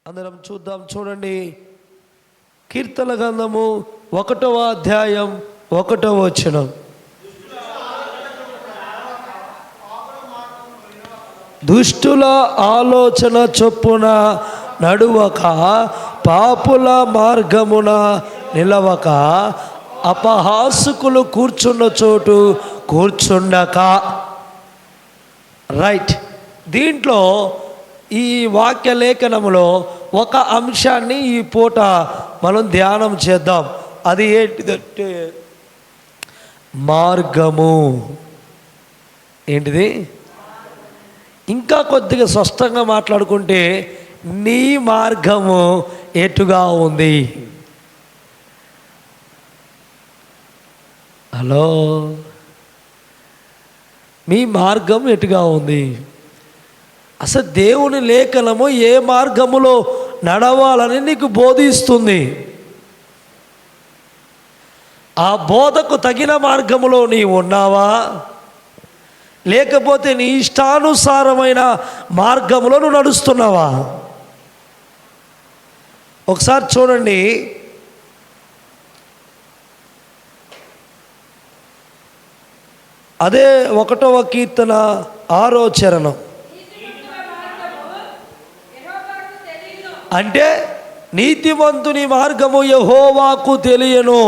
అందరం చూద్దాం. చూడండి, కీర్తన గ్రంథము 1వ అధ్యాయం 1వ వచనం. దుష్టుల ఆలోచన చొప్పున నడువక, పాపుల మార్గమున నిలవక, అపహాసకులు కూర్చున్న చోటు కూర్చుండక. రైట్. దీంట్లో ఈ వాక్య లేఖనములో ఒక అంశాన్ని ఈ పూట మనం ధ్యానం చేద్దాం. అది ఏంటిదంటే మార్గము. ఏంటిది? ఇంకా కొద్దిగా స్పష్టంగా మాట్లాడుకుంటే నీ మార్గము ఎటుగా ఉంది. హలో, మీ మార్గం ఎటుగా ఉంది? అసలు దేవుని లేఖనము ఏ మార్గములో నడవాలని నీకు బోధిస్తుంది. ఆ బోధకు తగిన మార్గములో నీవు ఉన్నావా, లేకపోతే నీ ఇష్టానుసారమైన మార్గములో నువ్వు నడుస్తున్నావా? ఒకసారి చూడండి, అదే 1వ కీర్తన 6వ చరణం. అంటే నీతిమంతుని మార్గము యెహోవాకు తెలియను,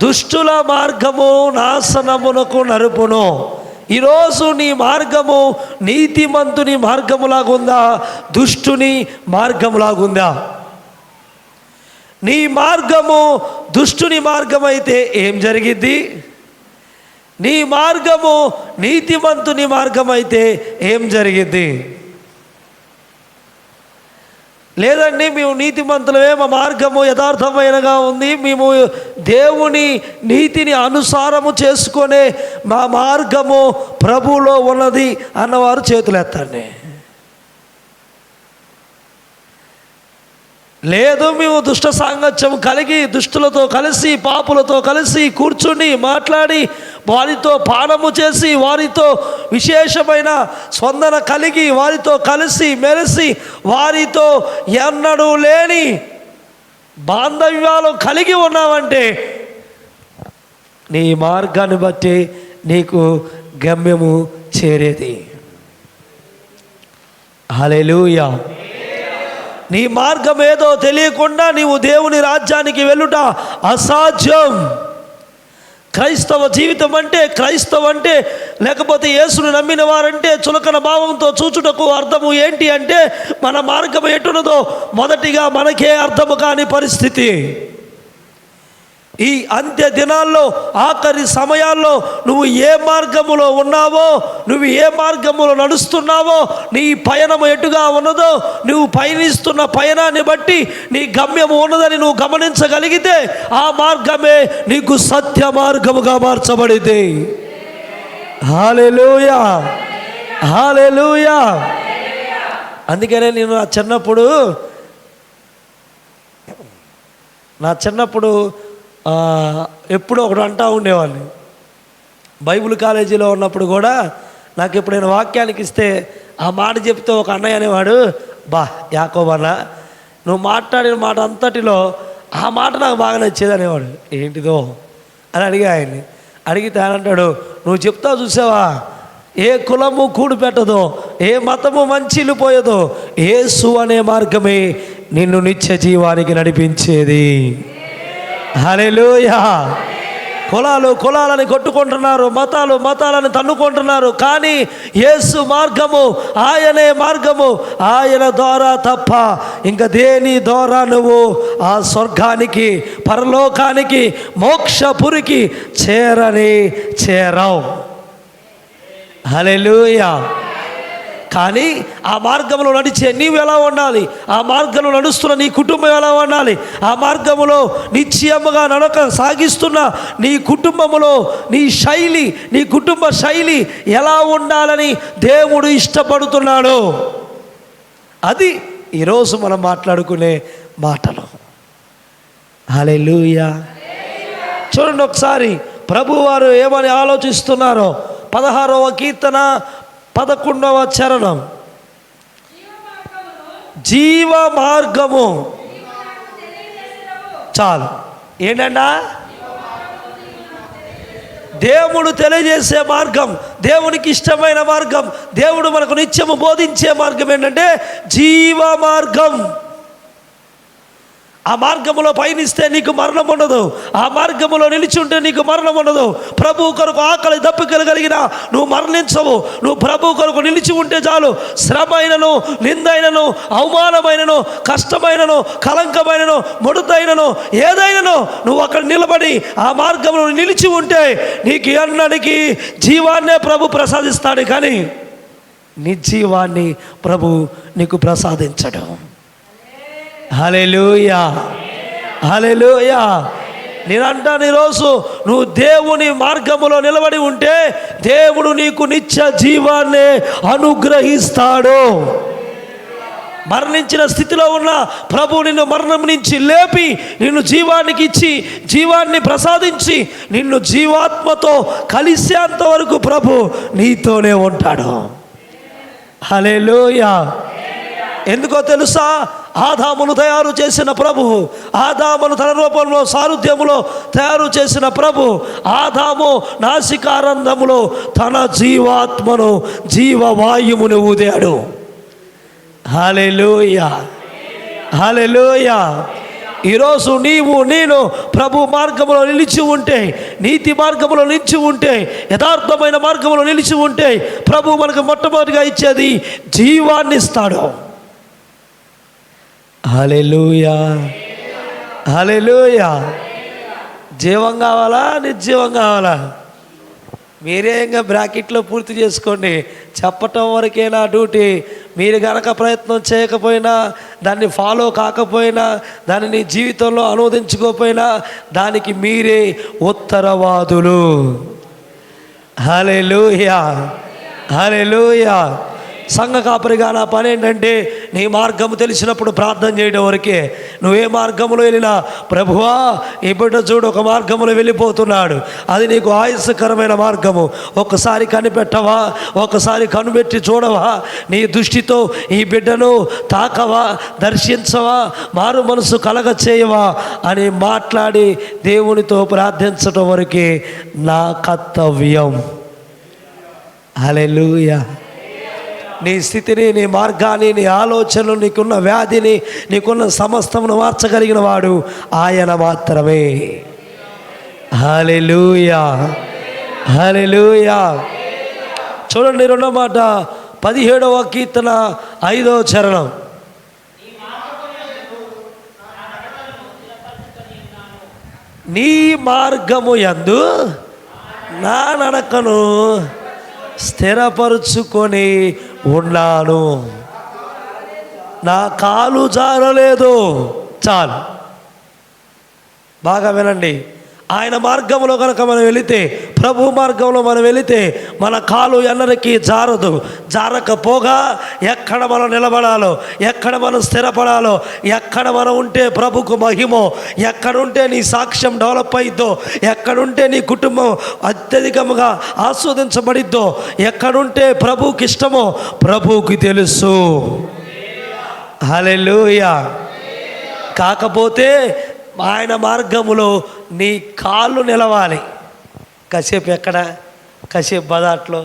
దుష్టుల మార్గము నాశనమునకు నరుపును. ఈరోజు నీ మార్గము నీతిమంతుని మార్గములాగుందా, దుష్టుని మార్గములాగుందా? నీ మార్గము దుష్టుని మార్గం అయితే ఏం జరిగిద్ది? నీ మార్గము నీతిమంతుని మార్గం అయితే ఏం జరిగిద్ది? లేదండి, మేము నీతిమంతులమే, మా మార్గము యథార్థమైనగా ఉంది, మేము దేవుని నీతిని అనుసారము చేసుకునే మా మార్గము ప్రభువులో ఉన్నది అన్నవారు చేతులెత్తండి. లేదు, మేము దుష్ట సాంగత్యం కలిగి దుష్టులతో కలిసి పాపులతో కలిసి కూర్చుని మాట్లాడి వారితో పానము చేసి వారితో విశేషమైన స్పందన కలిగి వారితో కలిసి మెలిసి వారితో ఎన్నడూ లేని బాంధవ్యాలు కలిగి ఉన్నావంటే నీ మార్గాన్ని బట్టి నీకు గమ్యము చేరేది. హల్లెలూయా. నీ మార్గం ఏదో తెలియకుండా నీవు దేవుని రాజ్యానికి వెళ్ళుట అసాధ్యం. క్రైస్తవ జీవితం అంటే, క్రైస్తవం అంటే, లేకపోతే యేసును నమ్మిన వారంటే చులకన భావంతో చూచుటకు అర్థము ఏంటి అంటే మన మార్గం ఎటున్నదో మొదటిగా మనకే అర్థము కాని పరిస్థితి. ఈ అంత్య దినాల్లో ఆఖరి సమయాల్లో నువ్వు ఏ మార్గములో ఉన్నావో, నువ్వు ఏ మార్గములో నడుస్తున్నావో, నీ పయనము ఎటుగా ఉన్నదో, నువ్వు పయనిస్తున్న పయనాన్ని బట్టి నీ గమ్యము ఉన్నదని నువ్వు గమనించగలిగితే ఆ మార్గమే నీకు సత్య మార్గముగా మార్చబడింది. హల్లెలూయా, హల్లెలూయా. అందుకనే నేను నా చిన్నప్పుడు ఎప్పుడో ఒకడు అంటూ ఉండేవాడిని. బైబిల్ కాలేజీలో ఉన్నప్పుడు కూడా నాకు ఎప్పుడైనా వాక్యానికి ఇస్తే ఆ మాట చెప్తే ఒక అన్నయ్య అనేవాడు, బా యాకోబన్న, నువ్వు మాట్లాడిన మాట అంతటిలో ఆ మాట నాకు బాగా నచ్చేది అనేవాడు. ఏంటిదో అని అడిగా ఆయన్ని. అడిగితే ఆయన అంటాడు, నువ్వు చెప్తావు చూసావా, ఏ కులము కూడు పెట్టదో, ఏ మతము మంచిల్లిపోయేదో, యేసు అనే మార్గమే నిన్ను నిత్య జీవానికి నడిపించేది. హల్లెలూయా. కులాలని కొట్టుకుంటున్నారు, మతాలని తన్నుకుంటున్నారు, కానీ యేసు మార్గము, ఆయనే మార్గము. ఆయన ద్వారా తప్ప ఇంకా దేని ద్వారా నువ్వు ఆ స్వర్గానికి, పరలోకానికి, మోక్షపురికి చేరవు. హల్లెలూయా. కానీ ఆ మార్గంలో నడిచే నీవు ఎలా ఉండాలి, ఆ మార్గంలో నడుస్తున్న నీ కుటుంబం ఎలా ఉండాలి, ఆ మార్గంలో నిశ్చయముగా నడక సాగిస్తున్న నీ కుటుంబములో నీ కుటుంబ శైలి ఎలా ఉండాలని దేవుడు ఇష్టపడుతున్నాడు. అది ఈరోజు మనం మాట్లాడుకునే మాటలు. హల్లెలూయా. చూడండి ఒకసారి ప్రభువారు ఏమని ఆలోచిస్తున్నారో. 16వ కీర్తన 11వ చరణం. జీవ మార్గము. చాలు. ఏంటన్నా? దేవుడు తెలియజేసే మార్గం, దేవునికి ఇష్టమైన మార్గం, దేవుడు మనకు నిత్యము బోధించే మార్గం ఏంటంటే జీవ మార్గం. ఆ మార్గములో పయనిస్తే నీకు మరణం ఉండదు, ఆ మార్గములో నిలిచి ఉంటే నీకు మరణం ఉండదు. ప్రభు కొరకు ఆకలి దప్పికలు కలిగిన నువ్వు మరణించవు. నువ్వు ప్రభు కొరకు నిలిచి ఉంటే చాలు. శ్రమ అయినను, నిందైనను, అవమానమైనను, కష్టమైనను, కలంకమైనను, ముడతైనను, ఏదైనాను నువ్వు అక్కడ నిలబడి ఆ మార్గంలో నిలిచి ఉంటే నీకు ఎన్నటికీ జీవాన్నే ప్రభు ప్రసాదిస్తాడు, కానీ నిర్జీవాన్ని ప్రభు నీకు ప్రసాదించడం. హల్లెలూయా, హల్లెలూయా. నేనంటాను, ఈరోజు నువ్వు దేవుని మార్గములో నిలబడి ఉంటే దేవుడు నీకు నిత్య జీవాన్ని అనుగ్రహిస్తాడు. మరణించిన స్థితిలో ఉన్న ప్రభు నిన్ను మరణం నుంచి లేపి నిన్ను జీవానికి ఇచ్చి జీవాన్ని ప్రసాదించి నిన్ను జీవాత్మతో కలిసేంత వరకు ప్రభు నీతోనే ఉంటాడు. హల్లెలూయా. ఎందుకో తెలుసా? ఆదామును తయారు చేసిన ప్రభు, ఆదామును తన రూపంలో సారూప్యములో తయారు చేసిన ప్రభు, ఆదాము నాసికారంధములో తన జీవాత్మను, జీవవాయువును ఊదాడు. హల్లెలూయా, హల్లెలూయా. ఈరోజు నీవు నేను ప్రభు మార్గంలో నిలిచి ఉంటే, నీతి మార్గంలో నిలిచి ఉంటే, యథార్థమైన మార్గంలో నిలిచి ఉంటే ప్రభు మనకు మొట్టమొదటిగా ఇచ్చేది జీవాన్ని ఇస్తాడు. హల్లెలూయా, హల్లెలూయా. జీవం కావాలా, నిర్జీవం కావాలా? మీరే ఇంకా బ్రాకెట్లో పూర్తి చేసుకోండి. చెప్పటం వరకే నా డ్యూటీ. మీరు గనక ప్రయత్నం చేయకపోయినా, దాన్ని ఫాలో కాకపోయినా, దాన్ని నీ జీవితంలో అనువదించుకోకపోయినా దానికి మీరే ఉత్తరవాదులు. హల్లెలూయా, హల్లెలూయా. సంఘ కాపరిగా నా పని ఏంటంటే నీ మార్గము తెలిసినప్పుడు ప్రార్థన చేయడం వరకే. నువ్వే మార్గంలో వెళ్ళినా, ప్రభువా ఈ బిడ్డ చూడు ఒక మార్గంలో వెళ్ళిపోతున్నాడు, అది నీకు ఆయుస్కరమైన మార్గము, ఒక్కసారి కనిపెట్టవా, ఒకసారి కనుపెట్టి చూడవా, నీ దృష్టితో ఈ బిడ్డను తాకవా, దర్శించవా, మారు మనసు కలగ చేయవా అని మాట్లాడి దేవునితో ప్రార్థించడం వరకే నా కర్తవ్యం. హల్లెలూయా. నీ స్థితిని, నీ మార్గాన్ని, నీ ఆలోచనలు, నీకున్న వ్యాధిని, నీకున్న సమస్తమును మార్చగలిగిన వాడు ఆయన మాత్రమే. హల్లెలూయా, హల్లెలూయా. చూడండి రెండో మాట, 17వ కీర్తన 5వ చరణం. నీ మార్గము యందు నా నడకను స్థిరపరుచుకొని ఉన్నాను, నా కాలు జారలేదు. చాలు, బాగా వినండి. ఆయన మార్గంలో కనుక మనం వెళితే, ప్రభు మార్గంలో మనం వెళితే మన కాలు ఎన్నరికి జారదు. జారకపోగా ఎక్కడ మనం నిలబడాలో, ఎక్కడ మనం స్థిరపడాలో, ఎక్కడ మనం ఉంటే ప్రభుకు మహిమో, ఎక్కడుంటే నీ సాక్ష్యం డెవలప్ అయిద్దో, ఎక్కడుంటే నీ కుటుంబం అత్యధికంగా ఆస్వాదించబడిద్దో, ఎక్కడుంటే ప్రభుకి ఇష్టమో ప్రభువుకి తెలుసు. హల్లెలూయా. కాకపోతే ఆయన మార్గములో నీ కాళ్ళు నిలవాలి. కాసేపు ఎక్కడ, కాసేపు బజాట్లో,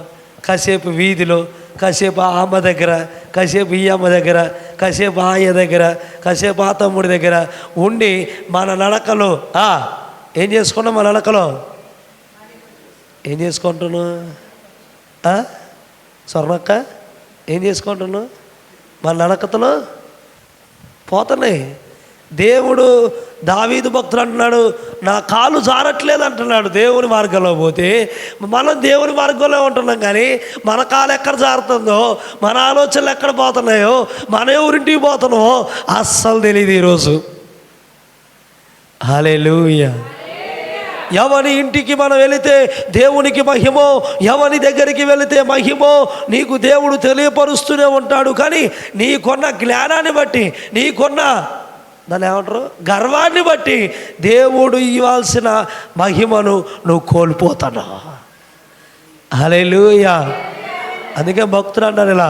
కాసేపు వీధిలో, కాసేపు ఆ అమ్మ దగ్గర, కాసేపు ఈ అమ్మ దగ్గర, కాసేపు ఆయ దగ్గర, కాసేపు ఆ తమ్ముడి దగ్గర ఉండి మన నడకలో ఏం చేసుకున్నాం? మన నడకలో ఏం చేసుకుంటున్నావు? స్వర్ణక్క ఏం చేసుకుంటున్నావు? మన నడకతలో పోతున్నాయి. దేవుడు దావీదు భక్తుడు అంటున్నాడు, నా కాలు జారట్లేదు అంటున్నాడు. దేవుని మార్గంలో పోతే మనం దేవుని మార్గంలో ఉంటున్నాం, కానీ మన కాలు ఎక్కడ జారుతుందో, మన ఆలోచనలు ఎక్కడ పోతున్నాయో, మన ఎవరింటికి పోతున్నామో అస్సలు తెలియదు ఈరోజు. హల్లెలూయా. ఎవని ఇంటికి మనం వెళితే దేవునికి మహిమో, ఎవని దగ్గరికి వెళితే మహిమో నీకు దేవుడు తెలియపరుస్తూనే ఉంటాడు. కానీ నీకున్న జ్ఞానాన్ని బట్టి, నీకున్న దాన్ని ఏమంటారు, గర్వాన్ని బట్టి దేవుడు ఇవ్వాల్సిన మహిమను నువ్వు కోల్పోతున్నావు. హల్లెలూయా. అందుకే భక్తులు అన్నారు ఇలా,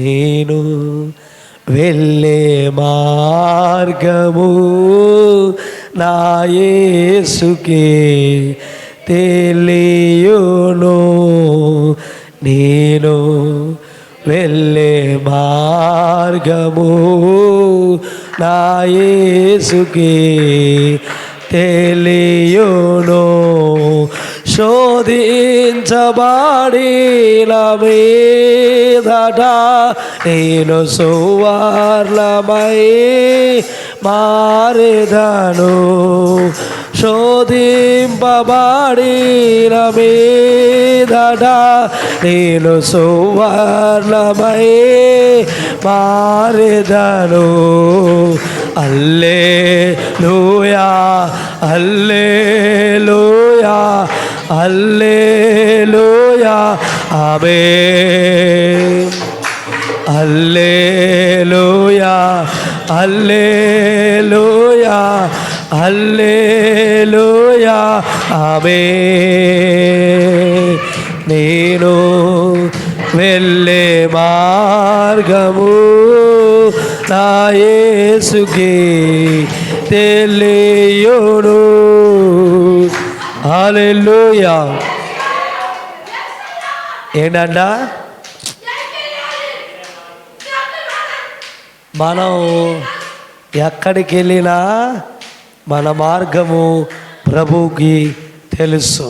నేను వెళ్ళే మార్గము నా యేసుకే తెలియును, నేను వెళ్ళే మార్గము నా యేసుకే తెలియును. శోధించబడిన మీదట నేను సువర్ణమై మారెదను. శోధింపబడిన మీదట నేను సువర్ణమై మారెదను. హల్లెలూయా హల్లెలూయా హల్లెలూయా ఆమేన్. హల్లెలూయా హల్లెలూయా హల్లెలూయా ఆమేన్. నేను వెళ్ళే మార్గము నా యేసుకే తెలియును. హల్లెలూయా. ఏంటంట, మనం ఎక్కడికి వెళ్ళినా మన మార్గము ప్రభువుకి తెలుసు.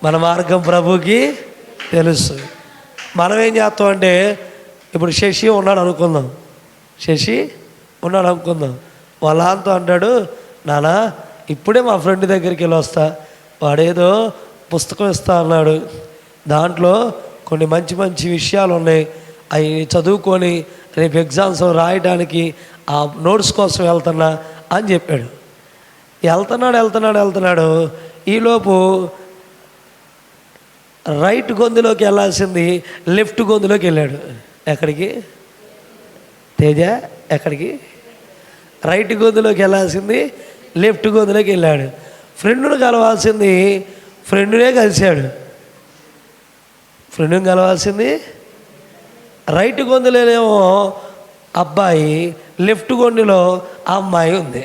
మన మార్గం ప్రభువుకి తెలుసు. మనం ఏం చేస్తాం అంటే, ఇప్పుడు శశి ఉన్నాడు అనుకుందాం, శశి ఉన్నాడు అనుకుందాం. వాళ్ళ అంతా అంటాడు, నాన్న ఇప్పుడే మా ఫ్రెండ్ దగ్గరికి వెళ్ళి వస్తా, వాడేదో పుస్తకం ఇస్తా అన్నాడు, దాంట్లో కొన్ని మంచి మంచి విషయాలు ఉన్నాయి, అవి చదువుకొని రేపు ఎగ్జామ్స్ రాయడానికి ఆ నోట్స్ కోసం వెళ్తున్నా అని చెప్పాడు. వెళ్తున్నాడు. ఈలోపు రైట్ గొంతులోకి వెళ్ళాల్సింది లెఫ్ట్ గొంతులోకి వెళ్ళాడు. ఎక్కడికి తేజ? ఎక్కడికి? రైట్ గొంతులోకి వెళ్ళాల్సింది లెఫ్ట్ గొంతులోకి వెళ్ళాడు. ఫ్రెండ్ను కలవాల్సింది ఫ్రెండ్నే కలిశాడు. ఫ్రెండ్ని కలవాల్సింది రైట్ గొంతులోనేమో అబ్బాయి, లెఫ్ట్ గొంతులో అమ్మాయి ఉంది.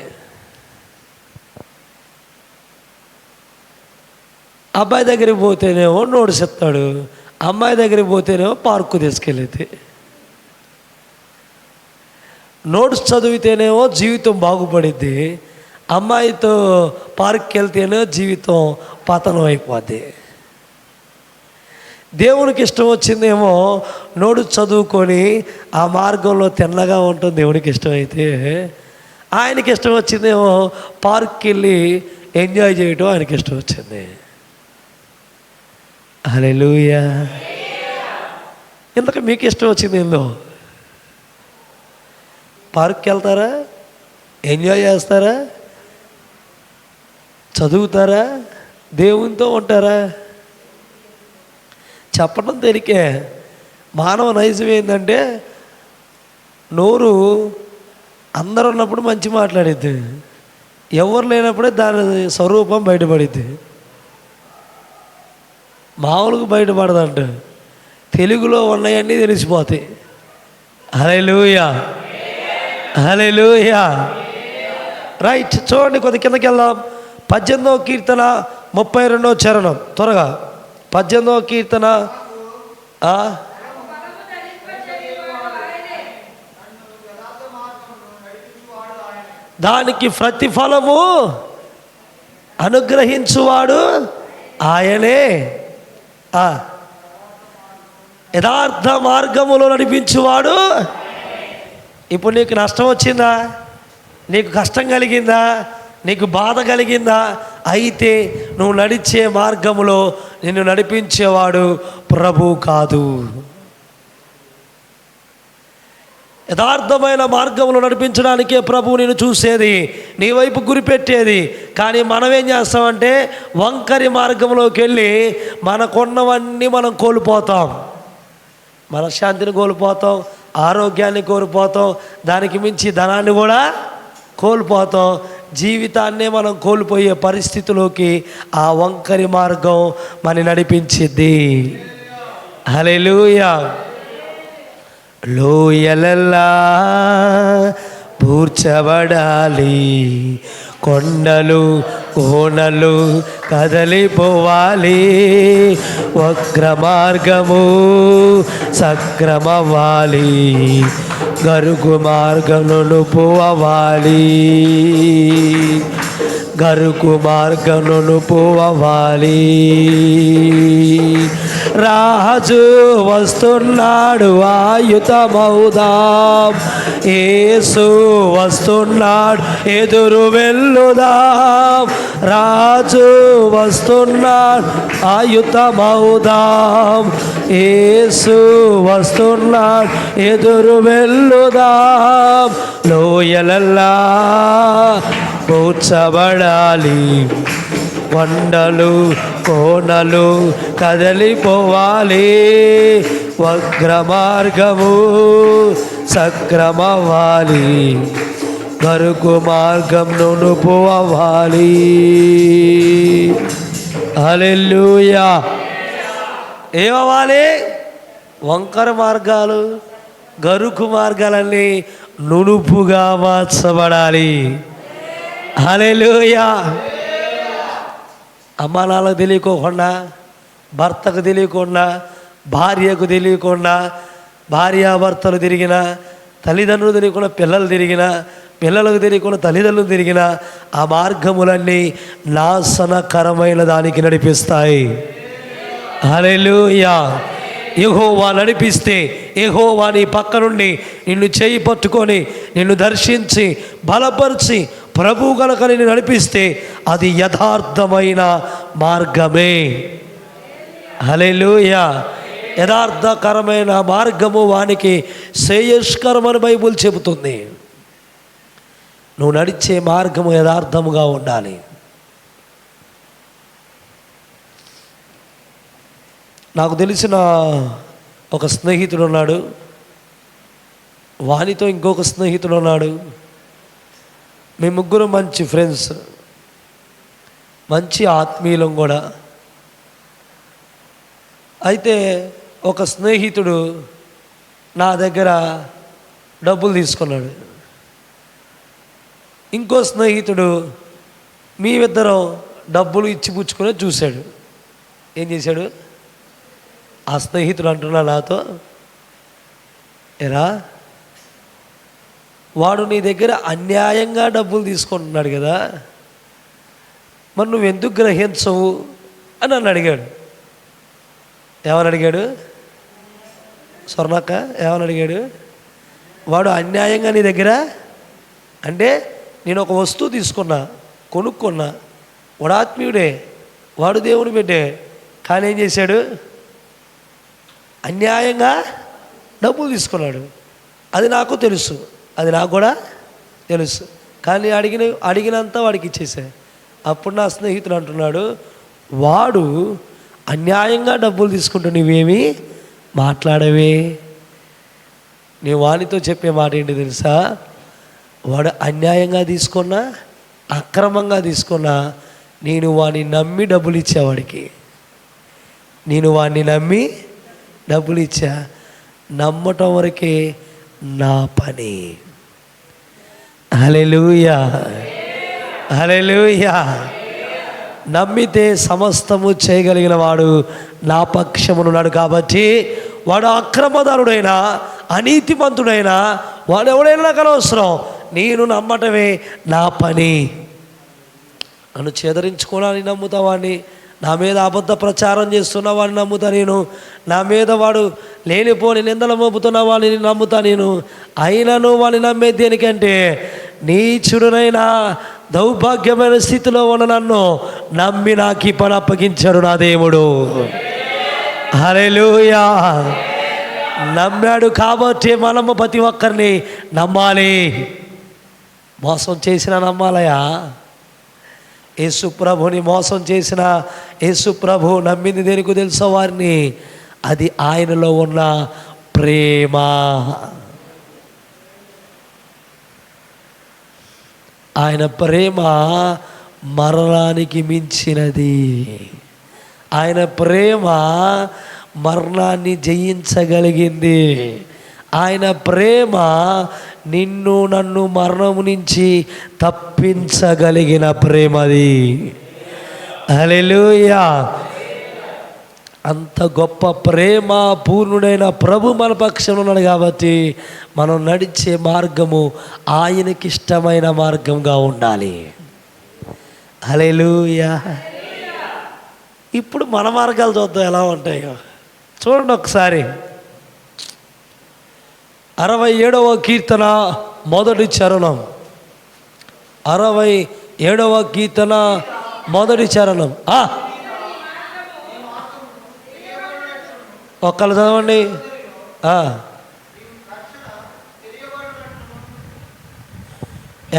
అబ్బాయి దగ్గరికి పోతేనేమో నోట్స్ ఇస్తాడు, అమ్మాయి దగ్గరికి పోతేనేమో పార్కు తీసుకెళ్ళేది. నోట్స్ చదివితేనేమో జీవితం బాగుపడిద్ది, అమ్మాయితో పార్క్కి వెళ్తేనే జీవితం పతనం అయిపోద్ది. దేవునికి ఇష్టం వచ్చిందేమో నోట్స్ చదువుకొని ఆ మార్గంలో తిన్నగా ఉంటుంది దేవునికి ఇష్టమైతే, ఆయనకి ఇష్టం వచ్చిందేమో పార్క్కి వెళ్ళి ఎంజాయ్ చేయటం ఆయనకి ఇష్టం వచ్చింది. హల్లెలూయా. ఇంతకు మీకు ఇష్టం వచ్చింది ఏందో? పార్క్కి వెళ్తారా? ఎంజాయ్ చేస్తారా? చదువుతారా? దేవునితో ఉంటారా? చెప్పడం తేలికే. మానవ నైజం ఏంటంటే, నోరు అందరు ఉన్నప్పుడు మంచి మాట్లాడిద్ది, ఎవరు లేనప్పుడే దాని స్వరూపం బయటపడిద్ది. మామూలుగా బయటపడదంట, తెలుగులో ఉన్నాయన్నీ తెలిసిపోతాయి. హల్లెలూయా హల్లెలూయా. రైట్, చూడండి, కొద్ది కిందకి వెళ్దాం. 18వ కీర్తన 32వ చరణం, త్వరగా. 18వ కీర్తన దానికి ప్రతిఫలము అనుగ్రహించువాడు ఆయనే, యథార్థ మార్గములో నడిపించువాడు. ఇప్పుడు నీకు నష్టం వచ్చిందా? నీకు కష్టం కలిగిందా? నీకు బాధ కలిగిందా? అయితే నువ్వు నడిచే మార్గములో నిన్ను నడిపించేవాడు ప్రభు కాదు. యథార్థమైన మార్గంలో నడిపించడానికే ప్రభువు నేను చూసేది, నీ వైపు గురిపెట్టేది. కానీ మనం ఏం చేస్తామంటే, వంకరి మార్గంలోకి వెళ్ళి మనకున్నవన్నీ మనం కోల్పోతాం. మనశ్శాంతిని కోల్పోతాం, ఆరోగ్యాన్ని కోల్పోతాం, దానికి మించి ధనాన్ని కూడా కోల్పోతాం. జీవితాన్నే మనం కోల్పోయే పరిస్థితిలోకి ఆ వంకరి మార్గం మనని నడిపించిద్ది. హల్లెలూయా. లోయలల్లా పూడ్చబడాలి, కొండలు కోనలు కదలిపోవాలి, వక్ర మార్గము సక్రమవ్వాలి, గరుగు మార్గమును పోవాలి, గరుకు మార్గమును పోవాలి. రాజు వస్తున్నాడు ఆయుధమౌదాం, యేసు వస్తున్నాడు ఎదురు వెళ్ళుదాం. రాజు వస్తున్నాడు ఆయుధమౌదాం, యేసు వస్తున్నాడు ఎదురు వెళ్ళుదాం. లోయలల్లా పూడ్చబడాలి, కొండలు కోనలు కదలిపోవాలి, వక్ర మార్గము సక్రమవ్వాలి, గరుకు మార్గంను పోవాలి. హల్లెలూయా. ఏమవ్వాలి? వంకర మార్గాలు గరుకు మార్గాలన్నీ నునుపుగా మార్చబడాలి. హల్లెలూయా. అమ్మా నాన్నకు తెలియకోకుండా, భర్తకు తెలియకుండా, భార్యకు తెలియకుండా, భార్యాభర్తలు తిరిగిన, తల్లిదండ్రులు తెలియకుండా పిల్లలు తిరిగిన, పిల్లలకు తెలియకుండా తల్లిదండ్రులు తిరిగిన ఆ మార్గములన్నీ నాశనకరమైన దానికి నడిపిస్తాయి. హల్లెలూయా. యెహోవా నడిపిస్తే, యెహోవా నీ పక్క నుండి నిన్ను చేయి పట్టుకొని నిన్ను దర్శించి బలపరిచి ప్రభు కనుక నిన్ను నడిపిస్తే అది యథార్థమైన మార్గమే. హల్లెలూయా. యథార్థకరమైన మార్గము వానికి శ్రేయస్కరమని బైబుల్ చెబుతుంది. నువ్వు నడిచే మార్గము యథార్థముగా ఉండాలి. నాకు తెలిసిన ఒక స్నేహితుడు ఉన్నాడు, వానితో ఇంకొక స్నేహితుడు ఉన్నాడు. మేము ముగ్గురు మంచి ఫ్రెండ్స్, మంచి ఆత్మీయులం కూడా. అయితే ఒక స్నేహితుడు నా దగ్గర డబ్బులు తీసుకున్నాడు. ఇంకో స్నేహితుడు మేమిద్దరం డబ్బులు ఇచ్చి పుచ్చుకొని చూశాడు. ఏం చేశాడు? ఆ స్నేహితుడు అంటున్నా నాతో, ఎరా వాడు నీ దగ్గర అన్యాయంగా డబ్బులు తీసుకుంటున్నాడు కదా, మరి నువ్వు ఎందుకు గ్రహించవు అని నన్ను అడిగాడు. ఏమని అడిగాడు? స్వర్ణక్క ఏమని అడిగాడు? వాడు అన్యాయంగా నీ దగ్గర అంటే, నేను ఒక వస్తువు తీసుకున్నా, కొనుక్కున్నా, వాడు ఆత్మీయుడే, వాడు దేవుని బిడ్డే, కానీ ఏం చేశాడు? అన్యాయంగా డబ్బులు తీసుకున్నాడు. అది నాకు తెలుసు, అది నాకు కూడా తెలుసు, కానీ అడిగినంత వాడికి ఇచ్చేసా. అప్పుడు నా స్నేహితుడు అంటున్నాడు, వాడు అన్యాయంగా డబ్బులు తీసుకుంటూ నువ్వేమీ మాట్లాడవే. నేను వానితో చెప్పే మాట ఏంటి తెలుసా? వాడు అన్యాయంగా తీసుకున్నా, అక్రమంగా తీసుకున్నా, నేను వాడిని నమ్మి డబ్బులు ఇచ్చేవాడికి, నేను వాడిని నమ్మి డబ్బులు ఇచ్చా. నమ్మటం వరకే నా పని. హల్లెలూయా, హల్లెలూయా. నమ్మితే సమస్తము చేయగలిగిన వాడు నా పక్షమునున్నాడు. కాబట్టి వాడు అక్రమదారుడైనా అనీతిమంతుడైనా వాడు ఎవడైనా నాకు అనవసరం, నేను నమ్మటమే నా పని. నన్ను చేదరించుకోవడానికి నమ్ముతా వాడిని, నా మీద అబద్ధ ప్రచారం చేస్తున్న వాడిని నమ్ముతా నేను, నా మీద వాడు లేనిపోని నిందలు మోపుతున్న వాడిని నమ్ముతా నేను. అయినను వాడిని నమ్మే దేనికంటే నీచుడునైనా దౌర్భాగ్యమైన స్థితిలో ఉన్న నన్ను నమ్మి నాకు ఈ పని అప్పగించాడు నా దేవుడు. హల్లెలూయా. నమ్మాడు కాబట్టి మనము ప్రతి ఒక్కరిని నమ్మాలి. మోసం చేసిన నమ్మాలయా? యేసు ప్రభుని మోసం చేసిన యేసు ప్రభు నమ్మింది దేనికి తెలుసా వారిని? అది ఆయనలో ఉన్న ప్రేమ. ఆయన ప్రేమ మరణానికి మించినది. ఆయన ప్రేమ మరణాన్ని జయించగలిగింది. ఆయన ప్రేమ నిన్ను నన్ను మరణము నుంచి తప్పించగలిగిన ప్రేమది. హల్లెలూయా. అంత గొప్ప ప్రేమ పూర్ణుడైన ప్రభు మన పక్షంలో ఉన్నాడు కాబట్టి మనం నడిచే మార్గము ఆయనకిష్టమైన మార్గంగా ఉండాలి. హల్లెలూయా. ఇప్పుడు మన మార్గాలు చూద్దాం ఎలా ఉంటాయో. చూడండి ఒకసారి 67వ కీర్తన మొదటి చరణం. 67వ కీర్తన మొదటి చరణం. ఒక్కళ్ళు చదవండి.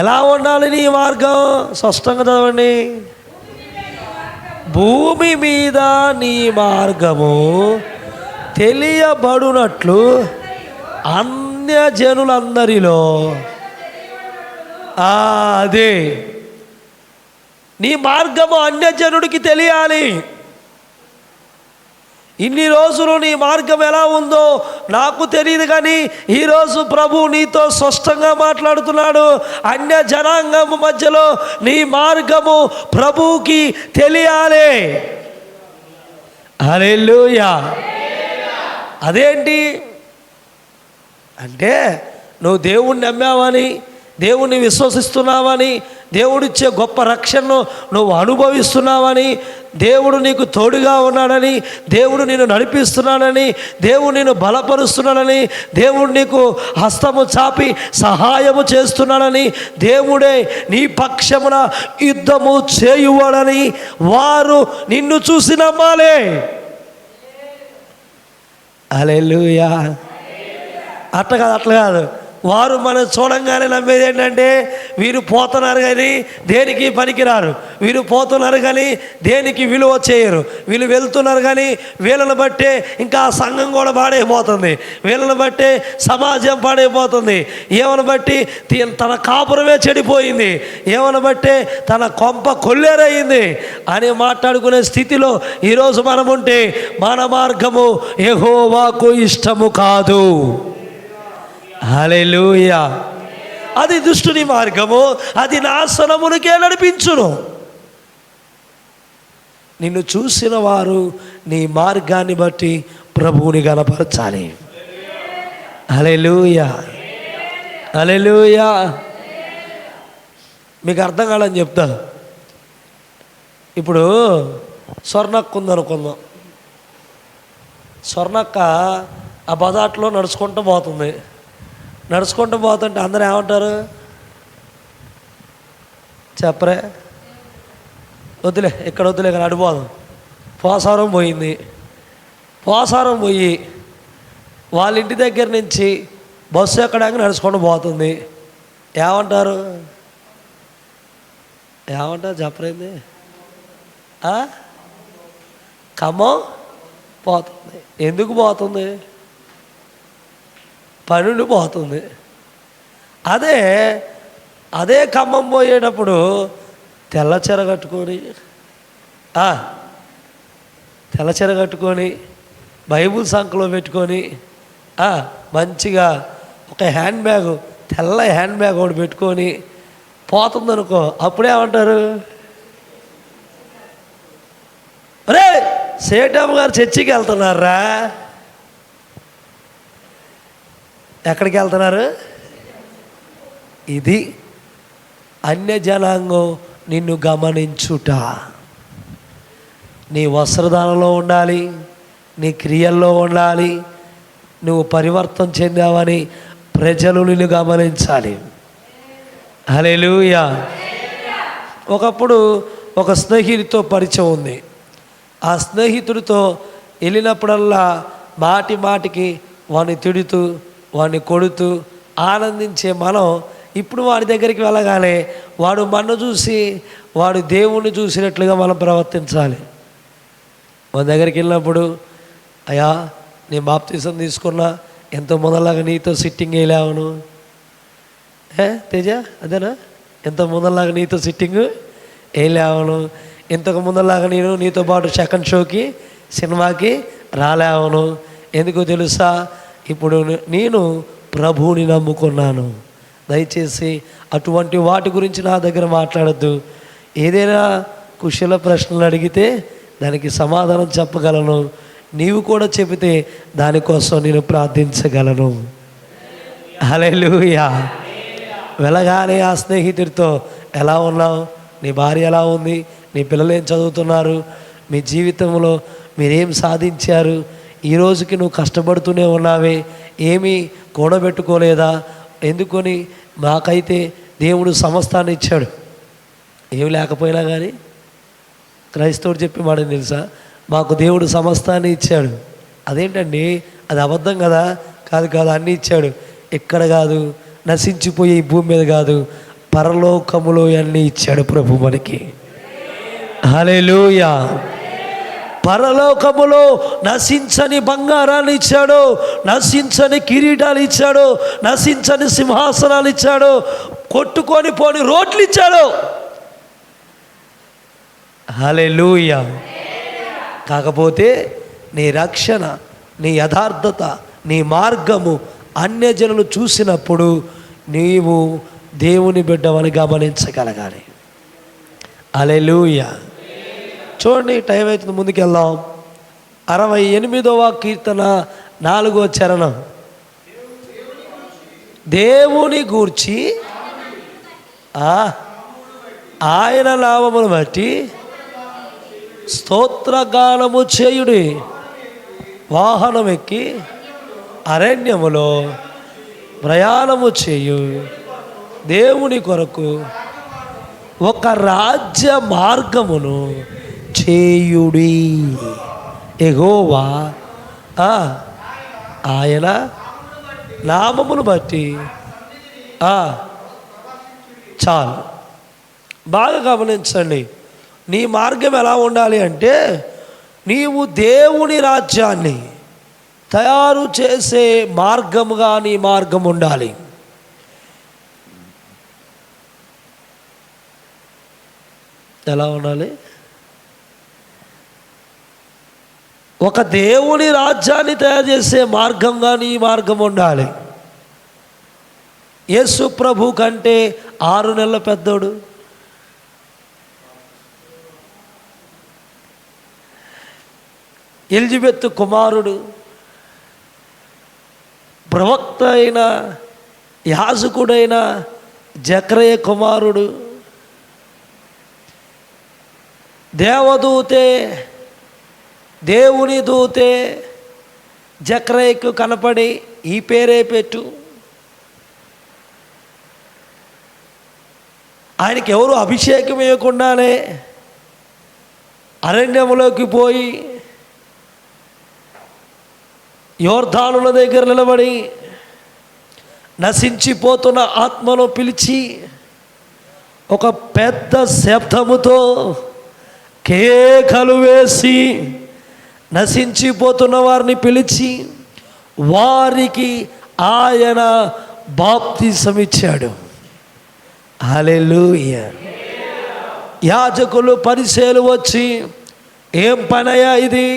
ఎలా ఉండాలి నీ మార్గం? స్పష్టంగా చదవండి. భూమి మీద నీ మార్గము తెలియబడునట్లు అన్యజనులందరిలో. అదే నీ మార్గము అన్యజనుడికి తెలియాలి. ఇన్ని రోజులు నీ మార్గం ఎలా ఉందో నాకు తెలియదు, కానీ ఈరోజు ప్రభు నీతో స్పష్టంగా మాట్లాడుతున్నాడు. అన్య జనాంగం మధ్యలో నీ మార్గము ప్రభువుకి తెలియాలి. హల్లెలూయా. అదేంటి అంటే నువ్వు దేవుణ్ణి నమ్మావని, దేవుణ్ణి విశ్వసిస్తున్నావని, దేవుడిచ్చే గొప్ప రక్షణను నువ్వు అనుభవిస్తున్నావని, దేవుడు నీకు తోడుగా ఉన్నాడని, దేవుడు నిన్ను నడిపిస్తున్నాడని, దేవుడు నిన్ను బలపరుస్తున్నాడని, దేవుడు నీకు హస్తము చాపి సహాయము చేస్తున్నాడని, దేవుడే నీ పక్షమున యుద్ధము చేయువాడని వారు నిన్ను చూసి నమ్మాలి. హల్లెలూయా. అట్లా కాదు. వారు మనం చూడంగానే నమ్మేది ఏంటంటే వీరు పోతున్నారు కానీ దేనికి పనికిరారు, వీరు పోతున్నారు కానీ దేనికి విలువ చేయరు, వీళ్ళు వెళ్తున్నారు కానీ వీళ్ళని బట్టే ఇంకా సంఘం కూడా పాడైపోతుంది, వీళ్ళని బట్టే సమాజం పాడైపోతుంది, ఏమని బట్టి తన కాపురమే చెడిపోయింది, ఏమని బట్టే తన కొంప కొల్లేరయింది అని మాట్లాడుకునే స్థితిలో ఈరోజు మనముంటే మన మార్గము యెహోవాకు ఇష్టము కాదు. హల్లెలూయా. అది దుష్టుని మార్గము, అది నాశనమునికే నడిపించును. నిన్ను చూసిన వారు నీ మార్గాన్ని బట్టి ప్రభువుని గణపరచాలి. హల్లెలూయా. హల్లెలూయా. మీకు అర్థం కాదని చెప్తా. ఇప్పుడు స్వర్ణక్క ఉందనుకుందాం. స్వర్ణక్క ఆ బజాట్లో నడుచుకుంటూ పోతుంది. నడుచుకుంటూ పోతుంటే అందరూ ఏమంటారు చెప్పరే? వద్దులే, ఇక్కడ వద్దులే, కానీ అడిపోదాం. పోసారం పోయింది. పోసారం పోయి వాళ్ళ ఇంటి దగ్గర నుంచి బస్సు ఎక్కడానికి నడుచుకుంటూ పోతుంది. ఏమంటారు చెప్పరేంది? ఖమ్మం పోతుంది. ఎందుకు పోతుంది? పనులు పోతుంది. అదే ఖమ్మం పోయేటప్పుడు తెల్లచీర కట్టుకొని బైబుల్ సంఖ్యలో పెట్టుకొని మంచిగా ఒక హ్యాండ్ బ్యాగ్, తెల్ల హ్యాండ్ బ్యాగ్ ఒకటి పెట్టుకొని పోతుందనుకో, అప్పుడేమంటారు? అరే సేటమ్మ గారు చర్చికి వెళ్తున్నారా? ఎక్కడికి వెళ్తున్నారు? ఇది అన్యజనాంగం నిన్ను గమనించుట. నీ వస్త్రధారణలో ఉండాలి, నీ క్రియల్లో ఉండాలి, నువ్వు పరివర్తన చెందావని ప్రజలు నిన్ను గమనించాలి. హల్లెలూయా. ఒకప్పుడు ఒక స్నేహితుడితో పరిచయం ఉంది. ఆ స్నేహితుడితో వెళ్ళినప్పుడల్లా మాటికి వాడిని తిడుతూ వాడిని కొడుతూ ఆనందించే మనం ఇప్పుడు వాడి దగ్గరికి వెళ్ళగానే వాడు మన్ను చూసి వాడు దేవుణ్ణి చూసినట్లుగా మనం ప్రవర్తించాలి. మన దగ్గరికి వెళ్ళినప్పుడు, అయ్యా నేను బాప్తిసం తీసుకున్నా, ఎంతో ముందలాగా నీతో సిట్టింగ్ వేయలేవను. తేజ అదేనా? ఎంతో ముందలాగా నీతో సిట్టింగ్ వేయలేవను, ఇంతకు ముందలాగా నేను నీతో పాటు సెకండ్ షోకి సినిమాకి రాలేవను. ఎందుకో తెలుసా? ఇప్పుడు నేను ప్రభువుని నమ్ముకున్నాను. దయచేసి అటువంటి వాటి గురించి నా దగ్గర మాట్లాడద్దు. ఏదైనా కుశల ప్రశ్నలు అడిగితే దానికి సమాధానం చెప్పగలను. నీవు కూడా చెబితే దానికోసం నేను ప్రార్థించగలను. హల్లెలూయా. వెళ్ళగానే ఆ స్నేహితుడితో ఎలా ఉన్నావు, నీ భార్య ఎలా ఉంది, నీ పిల్లలు ఏం చదువుతున్నారు, మీ జీవితంలో మీరేం సాధించారు, ఈ రోజుకి నువ్వు కష్టపడుతూనే ఉన్నావే, ఏమీ కూడబెట్టుకోలేదా, ఎందుకొని మాకైతే దేవుడు సమస్తాన్ని ఇచ్చాడు. ఏమి లేకపోయినా కానీ క్రైస్తవుడు చెప్పి మాట తెలుసా, మాకు దేవుడు సమస్తాన్ని ఇచ్చాడు. అదేంటండి, అది అబద్ధం కదా. కాదు కాదు, అన్నీ ఇచ్చాడు. ఎక్కడ కాదు, నశించిపోయే ఈ భూమి మీద కాదు, పరలోకములో అన్నీ ఇచ్చాడు ప్రభు మనకి. హల్లెలూయా. పరలోకములో నశించని బంగారాన్ని ఇచ్చాడు, నశించని కిరీటాలు ఇచ్చాడు, నశించని సింహాసనాలు ఇచ్చాడు, కొట్టుకొని పోని రోడ్లు ఇచ్చాడు. హల్లెలూయా. కాకపోతే నీ రక్షణ, నీ యథార్థత, నీ మార్గము అన్యజనులు చూసినప్పుడు నీవు దేవుని బిడ్డవని గమనించగలగాలి. హల్లెలూయా. చూడండి, టైం అవుతుంది, ముందుకెళ్దాం. 68వ కీర్తన 4వ చరణం. దేవుని గూర్చి ఆయన నామమును బట్టి స్తోత్రగానము చేయుడి. వాహనం ఎక్కి అరణ్యములో ప్రయాణము చేయు. దేవుని కొరకు ఒక రాజ్య మార్గమును చేయుడి. యెహోవా ఆయన నామమును బట్టి చాలు. బాగా గమనించండి. నీ మార్గం ఎలా ఉండాలి అంటే, నీవు దేవుని రాజ్యాన్ని తయారు చేసే మార్గముగా నీ మార్గం ఉండాలి. ఎలా ఉండాలి? ఒక దేవుని రాజ్యాన్ని తయారు చేసే మార్గంగా నీ మార్గం ఉండాలి. యేసు ప్రభు కంటే 6 నెలల పెద్దోడు, ఎలిజబెత్ కుమారుడు, ప్రవక్త అయిన యాజకుడైన జకరయ కుమారుడు, దేవదూతే, దేవుని దూతే జకరయకు కనపడి ఈ పేరే పెట్టు. ఆయనకి ఎవరు అభిషేకం ఇవ్వకుండానే అరణ్యంలోకి పోయి యోర్దానుల దగ్గర నిలబడి నశించిపోతున్న ఆత్మను పిలిచి ఒక పెద్ద శబ్దముతో కేకలు వేసి నశించిపోతున్న వారిని పిలిచి వారికి ఆయన బాప్తిసం ఇచ్చాడు. హల్లెలూయా. యాజకులు పరిసయ్యులు వచ్చి, ఏం పనయ్యా ఇది,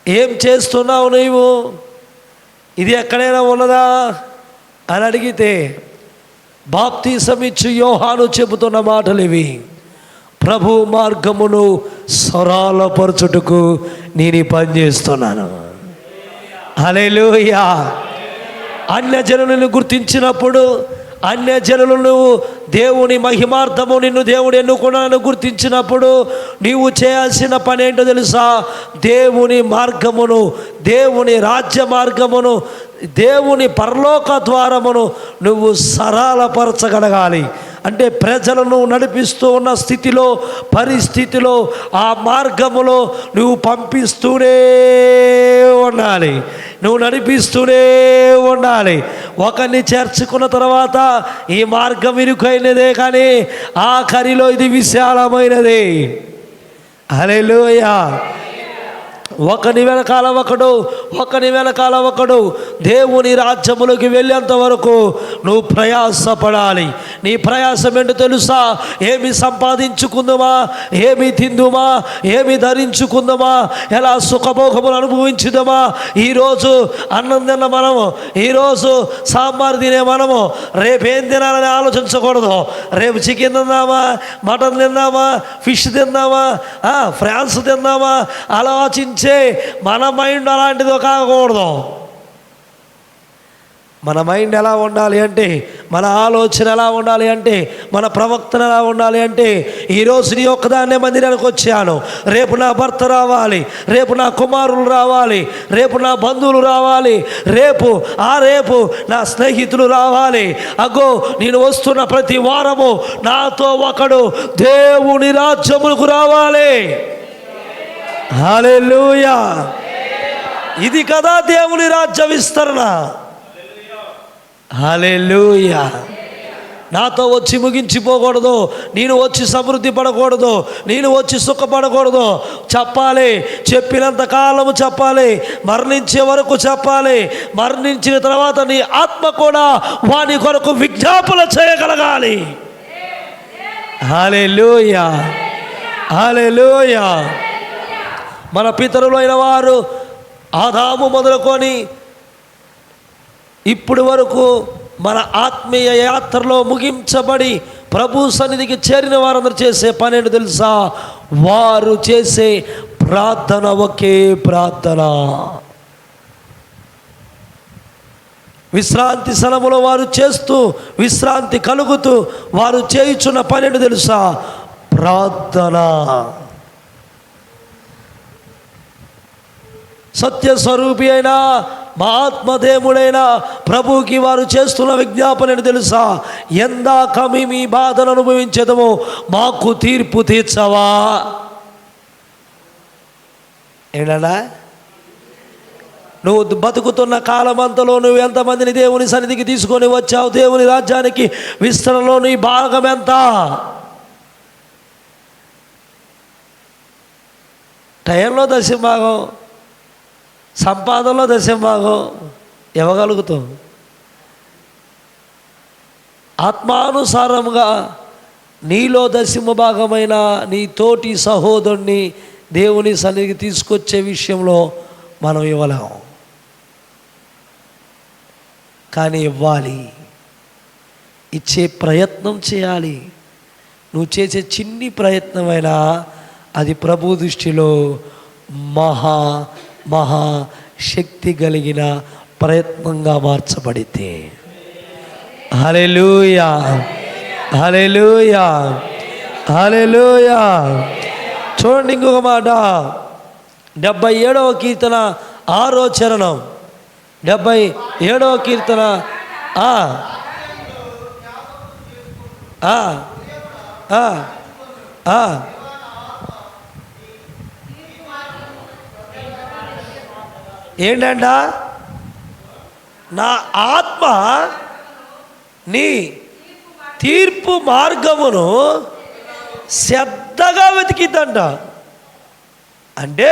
ఏం చేస్తున్నావు నీవు, ఇది ఎక్కడైనా ఉన్నదా అని అడిగితే బాప్తిసం ఇచ్చి యోహాను చెబుతున్న మాటలు ఇవి: ప్రభు మార్గమును సరళపరచుటకు నేను పని చేస్తున్నాను. హల్లెలూయా. అన్యజనులను గుర్తించినప్పుడు, అన్యజనులను దేవుని మహిమార్థము నిన్ను దేవుడు ఎన్నుకున్నాను గుర్తించినప్పుడు నీవు చేయాల్సిన పని ఏంటో తెలుసా? దేవుని మార్గమును, దేవుని రాజ్య మార్గమును, దేవుని పరలోక ద్వారమును నువ్వు సరళపరచగలగాలి. అంటే ప్రజలను నడిపిస్తూ ఉన్న స్థితిలో, పరిస్థితిలో, ఆ మార్గములో నువ్వు పంపిస్తూనే ఉండాలి, నువ్వు నడిపిస్తూనే ఉండాలి. ఒకరిని చేర్చుకున్న తర్వాత ఈ మార్గం ఇరుకైనదే, కానీ ఆఖరిలో ఇది విశాలమైనది. హల్లెలూయా. ఒకని వెనకాల ఒకడు దేవుని రాజ్యములోకి వెళ్ళేంత వరకు నువ్వు ప్రయాసపడాలి. నీ ప్రయాసం ఏంటో తెలుసా? ఏమి సంపాదించుకుందామా, ఏమి తిందుమా, ఏమి ధరించుకుందామా, ఎలా సుఖభోగములు అనుభవించుదామా. ఈరోజు అన్నం తిన్న మనము, ఈరోజు సాంబార్ తినే మనము రేపేం తినాలని ఆలోచించకూడదు. రేపు చికెన్ తిందామా, మటన్ తిందామా, ఫిష్ తిందామా, ఫ్రాన్స్ తిందామా ఆలోచించే మన మైండ్ అలాంటిదో కాకూడదు. మన మైండ్ ఎలా ఉండాలి అంటే, మన ఆలోచన ఎలా ఉండాలి అంటే, మన ప్రవక్తన ఎలా ఉండాలి అంటే, ఈరోజు నీ ఒక్కదాన్నే మందిరానికి వచ్చాను, రేపు నా భర్త రావాలి, రేపు నా కుమారులు రావాలి, రేపు నా బంధువులు రావాలి, రేపు నా స్నేహితులు రావాలి. అగో నేను వస్తున్న ప్రతి వారము నాతో ఒకడు దేవుని రాజ్యములకు రావాలి. హల్లెలూయా. ఇది కదా దేవుని రాజ్య విస్తరణ. హల్లెలూయా. నాతో వచ్చి ముగించిపోకూడదు, నేను వచ్చి సమృద్ధి పడకూడదు, నేను వచ్చి సుఖపడకూడదు. చెప్పాలి, చెప్పినంత కాలము చెప్పాలి, మరణించే వరకు చెప్పాలి. మరణించిన తర్వాత నీ ఆత్మ కూడా వాని కొరకు విజ్ఞాపన చేయగలగాలి. హల్లెలూయా, హల్లెలూయా. మన పితరులు అయిన వారు ఆదాము మొదలుకొని ఇప్పుడు వరకు మన ఆత్మీయ యాత్రలో ముగించబడి ప్రభు సన్నిధికి చేరిన వారందరూ చేసే పని ఏంటో తెలుసా? వారు చేసే ప్రార్థన ఒకే ప్రార్థన. విశ్రాంతి స్థలములో వారు చేస్తూ విశ్రాంతి కలుగుతూ వారు చేయుచున్న పని ఏంటో తెలుసా? ప్రార్థన. సత్యస్వరూపి అయినా మా ఆత్మదేవుడైన ప్రభువుకి వారు చేస్తున్న విజ్ఞాపన ఏంటి తెలుసా? ఎందాక మీ బాధను అనుభవించేదమో మాకు తీర్పు తీర్చవా. ఏంటన్నా, నువ్వు బతుకుతున్న కాలమంతలో నువ్వు ఎంతమందిని దేవుని సన్నిధికి తీసుకొని వచ్చావు? దేవుని రాజ్యానికి విస్తరణలో నీ భాగం ఎంత? టైంలో దశభాగం, సంపాదనలో దశభాగం ఇవ్వగలుగుతాం. ఆత్మానుసారంగా నీలో దశమ భాగమైన నీ తోటి సహోదరుని దేవుని సన్నిధికి తీసుకొచ్చే విషయంలో మనం ఇవ్వలేము, కానీ ఇవ్వాలి. ఇచ్చే ప్రయత్నం చేయాలి. నువ్వు చేసే చిన్ని ప్రయత్నమైనా అది ప్రభు దృష్టిలో మహా శక్తి కలిగిన ప్రయత్నంగా మార్చబడితే. హల్లెలూయా, హల్లెలూయా, హల్లెలూయా. చూడండి ఇంకొక మాట, 77వ కీర్తన 6వ చరణం. 77వ కీర్తన ఏంటంట? నా ఆత్మ నీ తీర్పు మార్గమును శ్రద్ధగా వెతికిద్దంట. అంటే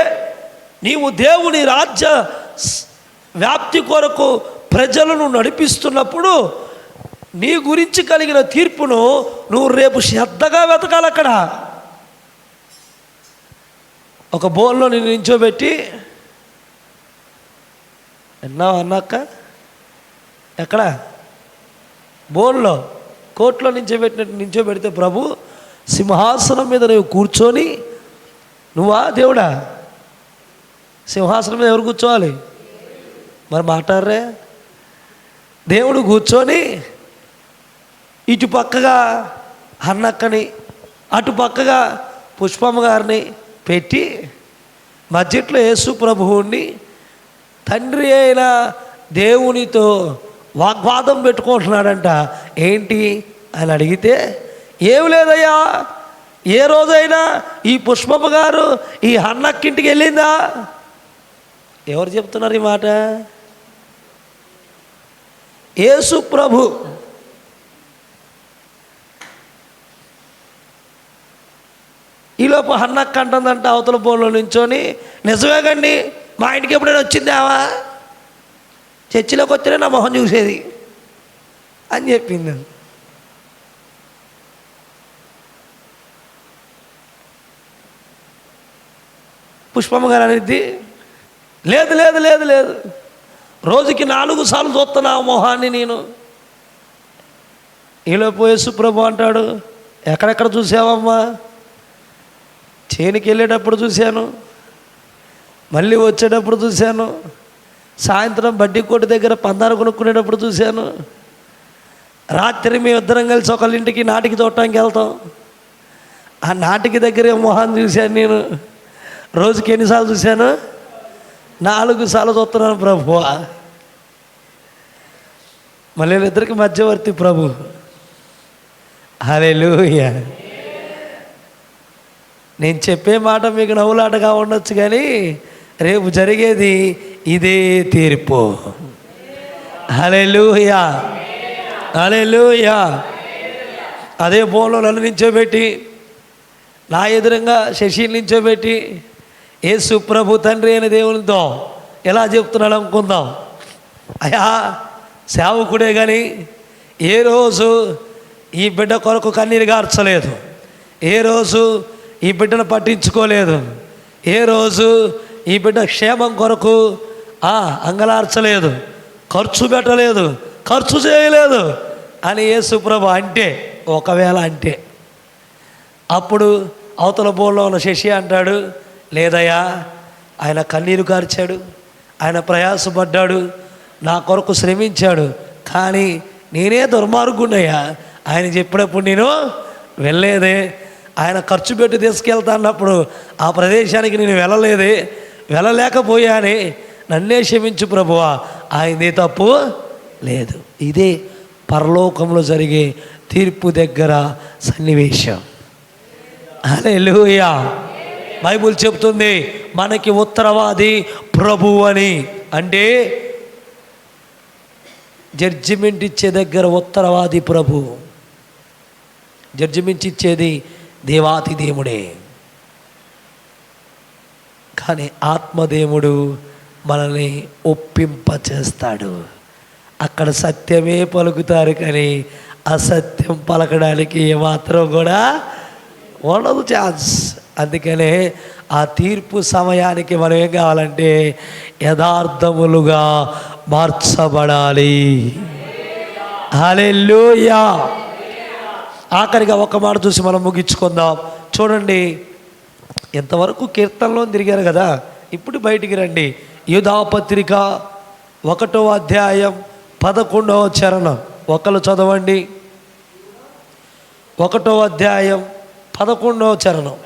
నీవు దేవుని రాజ్య వ్యాప్తి కొరకు ప్రజలను నడిపిస్తున్నప్పుడు నీ గురించి కలిగిన తీర్పును నువ్వు రేపు శ్రద్ధగా వెతకాలి. అక్కడ ఒక బోన్లో నేను నించోబెట్టి, ఎన్నావు అన్నాక ఎక్కడ బోన్లో కోర్టులో నించోబెడితే ప్రభు సింహాసనం మీద నువ్వు కూర్చొని, నువ్వా దేవుడా? సింహాసనం మీద ఎవరు కూర్చోవాలి? మరి మాట్లాడరే. దేవుడు కూర్చొని ఇటు పక్కగా అన్నక్కని అటు పక్కగా పుష్పమ్మ గారిని పెట్టి మధ్యలో యేసు ప్రభువుని తండ్రి అయిన దేవునితో వాగ్వాదం పెట్టుకుంటున్నాడంట. ఏంటి అని అడిగితే, ఏం లేదయ్యా, ఏ రోజైనా ఈ పుష్పమ్మ గారు ఈ అన్నక్కింటికి వెళ్ళిందా? ఎవరు చెప్తున్నారు ఈ మాట? యేసు ప్రభు. ఈలోపు హన్నక్క అంటుందంట అవతల బోన్లో నుంచొని, నిజమే కండి మా ఇంటికి ఎప్పుడైనా వచ్చిందావా, చర్చిలోకి వచ్చినా నా మొహం చూసేది అని చెప్పింది. పుష్పమ్మ గారు అనేది లేదు లేదు లేదు లేదు, రోజుకి 4 సార్లు చూస్తున్నా ఆ మొహాన్ని నేను. ఈలోపు యేసుప్రభు అంటాడు, ఎక్కడెక్కడ చూసావమ్మా? చేనికి వెళ్ళేటప్పుడు చూశాను, మళ్ళీ వచ్చేటప్పుడు చూశాను, సాయంత్రం బడ్డీ కొట్టు దగ్గర పందారు కొనుక్కునేటప్పుడు చూశాను, రాత్రి మేము ఇద్దరం కలిసి ఒకళ్ళింటికి నాటికి చూడటానికి వెళ్తాం, ఆ నాటికి దగ్గర మొహాన్ని చూశాను నేను. రోజుకి ఎన్నిసార్లు చూశాను? 4 సార్లు చూస్తున్నాను ప్రభు. మళ్ళీ ఇద్దరికి మధ్యవర్తి ప్రభు. హల్లెలూయా. నేను చెప్పే మాట మీకు నవ్వులాటగా ఉండొచ్చు, కానీ రేపు జరిగేది ఇదే తీర్పు. హల్లెలూయా హల్లెలూయా. అదే బోన్లో నన్ను నించోబెట్టి, నా ఎదురుగా శశిని నించోబెట్టి, యేసు ప్రభు తండ్రి అయిన దేవునితో ఎలా చెప్తున్నాడు అనుకుందాం. అయ్యా సేవకుడే కానీ ఏ రోజు ఈ బిడ్డ కొరకు కన్నీరు గార్చలేదు, ఏ రోజు ఈ బిడ్డను పట్టించుకోలేదు, ఏ రోజు ఈ బిడ్డ క్షేమం కొరకు అంగలార్చలేదు, ఖర్చు పెట్టలేదు, ఖర్చు చేయలేదు అని యేసు ప్రభు అంటే, ఒకవేళ అంటే అప్పుడు అవతల బోన్లో ఉన్న శశి అంటాడు, లేదయ్యా ఆయన కన్నీరు కార్చాడు, ఆయన ప్రయాసపడ్డాడు, నా కొరకు శ్రమించాడు, కానీ నేనే దుర్మార్గుండయ్యా, ఆయన చెప్పినప్పుడు నేను వెళ్ళలేదే, ఆయన ఖర్చు పెట్టి తీసుకెళ్తా అన్నప్పుడు ఆ ప్రదేశానికి నేను వెళ్ళలేకపోయానే, నన్నే క్షమించు ప్రభువా, ఆయనది తప్పు లేదు. ఇదే పరలోకంలో జరిగే తీర్పు దగ్గర సన్నివేశం. హల్లెలూయా. బైబిల్ చెప్తుంది మనకి ఉత్తరవాది ప్రభువు అని. అంటే జడ్జిమెంట్ ఇచ్చే దగ్గర ఉత్తరవాది ప్రభు, జడ్జిమెంట్ ఇచ్చేది దేవాతి దేవుడే, కానీ ఆత్మదేవుడు మనల్ని ఒప్పింపచేస్తాడు. అక్కడ సత్యమే పలుకుతారు, కానీ అసత్యం పలకడానికి ఏమాత్రం కూడా ఉండదు ఛాన్స్. అందుకనే ఆ తీర్పు సమయానికి మనం ఏం కావాలంటే యథార్థములుగా మార్చబడాలి. హల్లెలూయా. ఆఖరిగా ఒక మాట చూసి మనం ముగించుకుందాం. చూడండి, ఇంతవరకు కీర్తనలో తిరిగారు కదా, ఇప్పుడు బయటికి రండి. యూదాపత్రిక 1వ అధ్యాయం 11వ చరణం ఒకళ్ళు చదవండి. 1వ అధ్యాయం 11వ చరణం.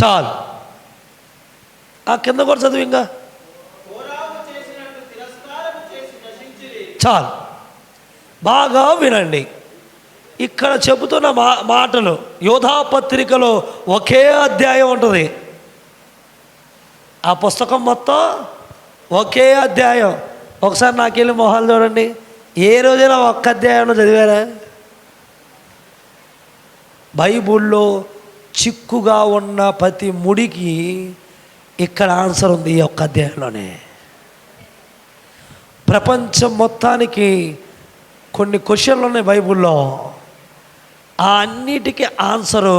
చాలు, ఆ కింద కూడా చదువు, ఇంకా చాలు, బాగా వినండి. ఇక్కడ చెబుతున్న మాటలు యోధాపత్రికలో ఒకే అధ్యాయం ఉంటుంది. ఆ పుస్తకం మొత్తం ఒకే అధ్యాయం. ఒకసారి నాకెళ్ళి మొహాలు చూడండి, ఏ రోజైనా ఒక్క అధ్యాయంలో చదివారా? బైబుల్లో చిక్కుగా ఉన్న ప్రతి ముడికి ఇక్కడ ఆన్సర్ ఉంది ఈ ఒక్క అధ్యాయంలోనే. ప్రపంచం మొత్తానికి కొన్ని క్వశ్చన్లు ఉన్నాయి బైబుల్లో, ఆ అన్నిటికీ ఆన్సరు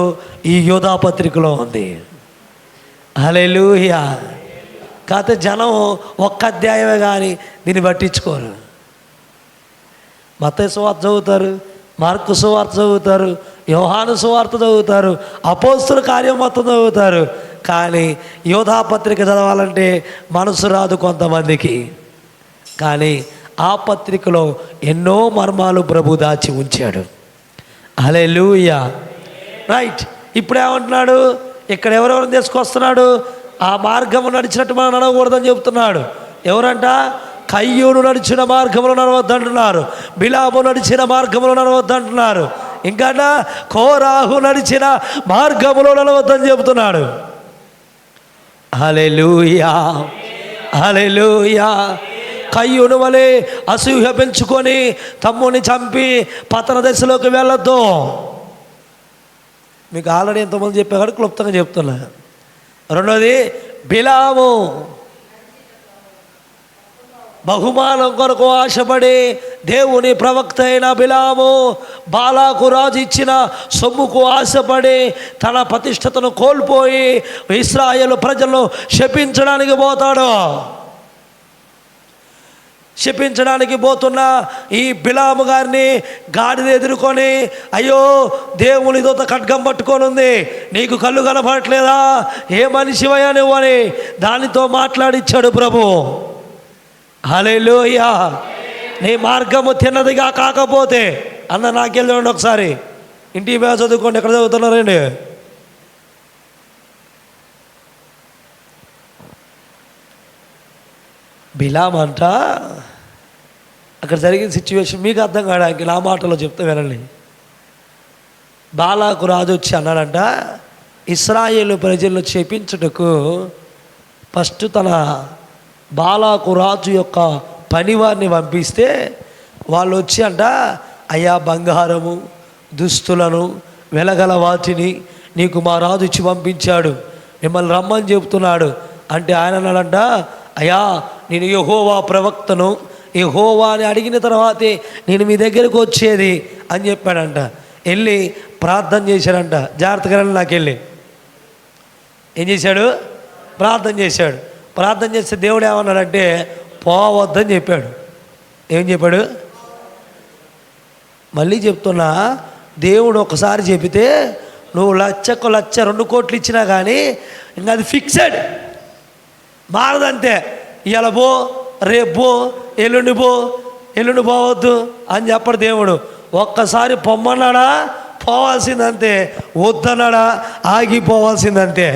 ఈ యోధాపత్రికలో ఉంది. హల్లెలూయా. కాకపోతే జనం ఒక్క అధ్యాయమే కానీ దీన్ని పట్టించుకోరు. మత్తయి సువార్త చదువుతారు, మార్కు సువార్త చదువుతారు, యోహాను సువార్త చదువుతారు, అపోస్తుల కార్యం మొత్తం చదువుతారు, కానీ యోధాపత్రిక చదవాలంటే మనసు రాదు కొంతమందికి. కానీ ఆ పత్రికలో ఎన్నో మర్మాలు ప్రభు దాచి ఉంచాడు. హల్లెలూయా. రైట్. ఇప్పుడు ఏమంటున్నాడు? ఇక్కడ ఎవరెవరిని తీసుకొస్తున్నాడు? ఆ మార్గము నడిచినట్టు మనం నడవకూడదని చెబుతున్నాడు. ఎవరంట? కయ్యూను నడిచిన మార్గంలో నడవద్దంటున్నారు, బిలాము నడిచిన మార్గంలో నడవద్దంటున్నారు, ఇంకా కోరాహు నడిచిన మార్గంలో నడవద్దని చెబుతున్నాడు. హల్లెలూయా హల్లెలూయా. కయ్యూను వలె అసూయ పెంచుకొని తమ్ముని చంపి పతన దశలోకి వెళ్ళొద్దు. మీకు ఆల్రెడీ ఎంతోమంది చెప్పా కానీ క్లుప్తంగా చెప్తున్నా. రెండోది, బిలాము బహుమానం కొరకు ఆశపడి దేవుని ప్రవక్త అయిన బిలాము బాలాకు రాజు ఇచ్చిన సొమ్ముకు ఆశపడి తన ప్రతిష్టతను కోల్పోయి ఇశ్రాయేలు ప్రజలను శపించడానికి పోతాడు. శపించడానికి పోతున్న ఈ బిలాము గారిని గాడిద ఎదుర్కొని, అయ్యో దేవుని దూత ఖడ్గం పట్టుకొని ఉంది, నీకు కళ్ళు కనపడట్లేదా, ఏ మనిషివయ్యా నువ్వు అని దానితో మాట్లాడిచ్చాడు ప్రభు. హల్లెలూయా. నీ మార్గము తిన్నదిగా కాకపోతే అన్న నాకెళ్ళి చూడండి ఒకసారి, ఇంటికి మీద చదువుకోండి. ఎక్కడ చదువుతున్నారండి? బిలాం అంట అక్కడ జరిగిన సిచ్యువేషన్ మీకు అర్థం కావడానికి నా మాటలో చెప్తే వినండి. బాలాకు రాజు వచ్చి అన్నాడంట, ఇశ్రాయేలు ప్రజలను చేపించుటకు ఫస్ట్ తన బాలాకు రాజు యొక్క పనివారిని పంపిస్తే వాళ్ళు వచ్చి అంట, అయ్యా బంగారము దుస్తులను వెలగల వాటిని నీకు మా రాజు ఇచ్చి పంపించాడు, మిమ్మల్ని రమ్మని చెబుతున్నాడు అంటే ఆయన అన్నాడంట, అయ్యా నేను యెహోవా ప్రవక్తను, యెహోవా అని అడిగిన తర్వాతే నేను మీ దగ్గరకు వచ్చేది అని చెప్పాడంట. వెళ్ళి ప్రార్థన చేశాడంట. జాగ్రత్తగా నాకు వెళ్ళి ఏం చేశాడు? ప్రార్థన చేశాడు. ప్రార్థన చేస్తే దేవుడు ఏమన్నాడంటే పోవద్దని చెప్పాడు. ఏం చెప్పాడు? మళ్ళీ చెప్తున్నా, దేవుడు ఒకసారి చెబితే నువ్వు లక్షకు లక్ష 2 కోట్లు ఇచ్చినా కానీ ఇంకా అది ఫిక్సెడ్, మారదంతే. ఇవాళ పో, రేపు పో, ఎల్లుండి పోవద్దు అని చెప్పడు దేవుడు. ఒక్కసారి పొమ్మన్నాడా పోవాల్సిందంతే, వద్దన్నాడా ఆగిపోవాల్సిందంతే.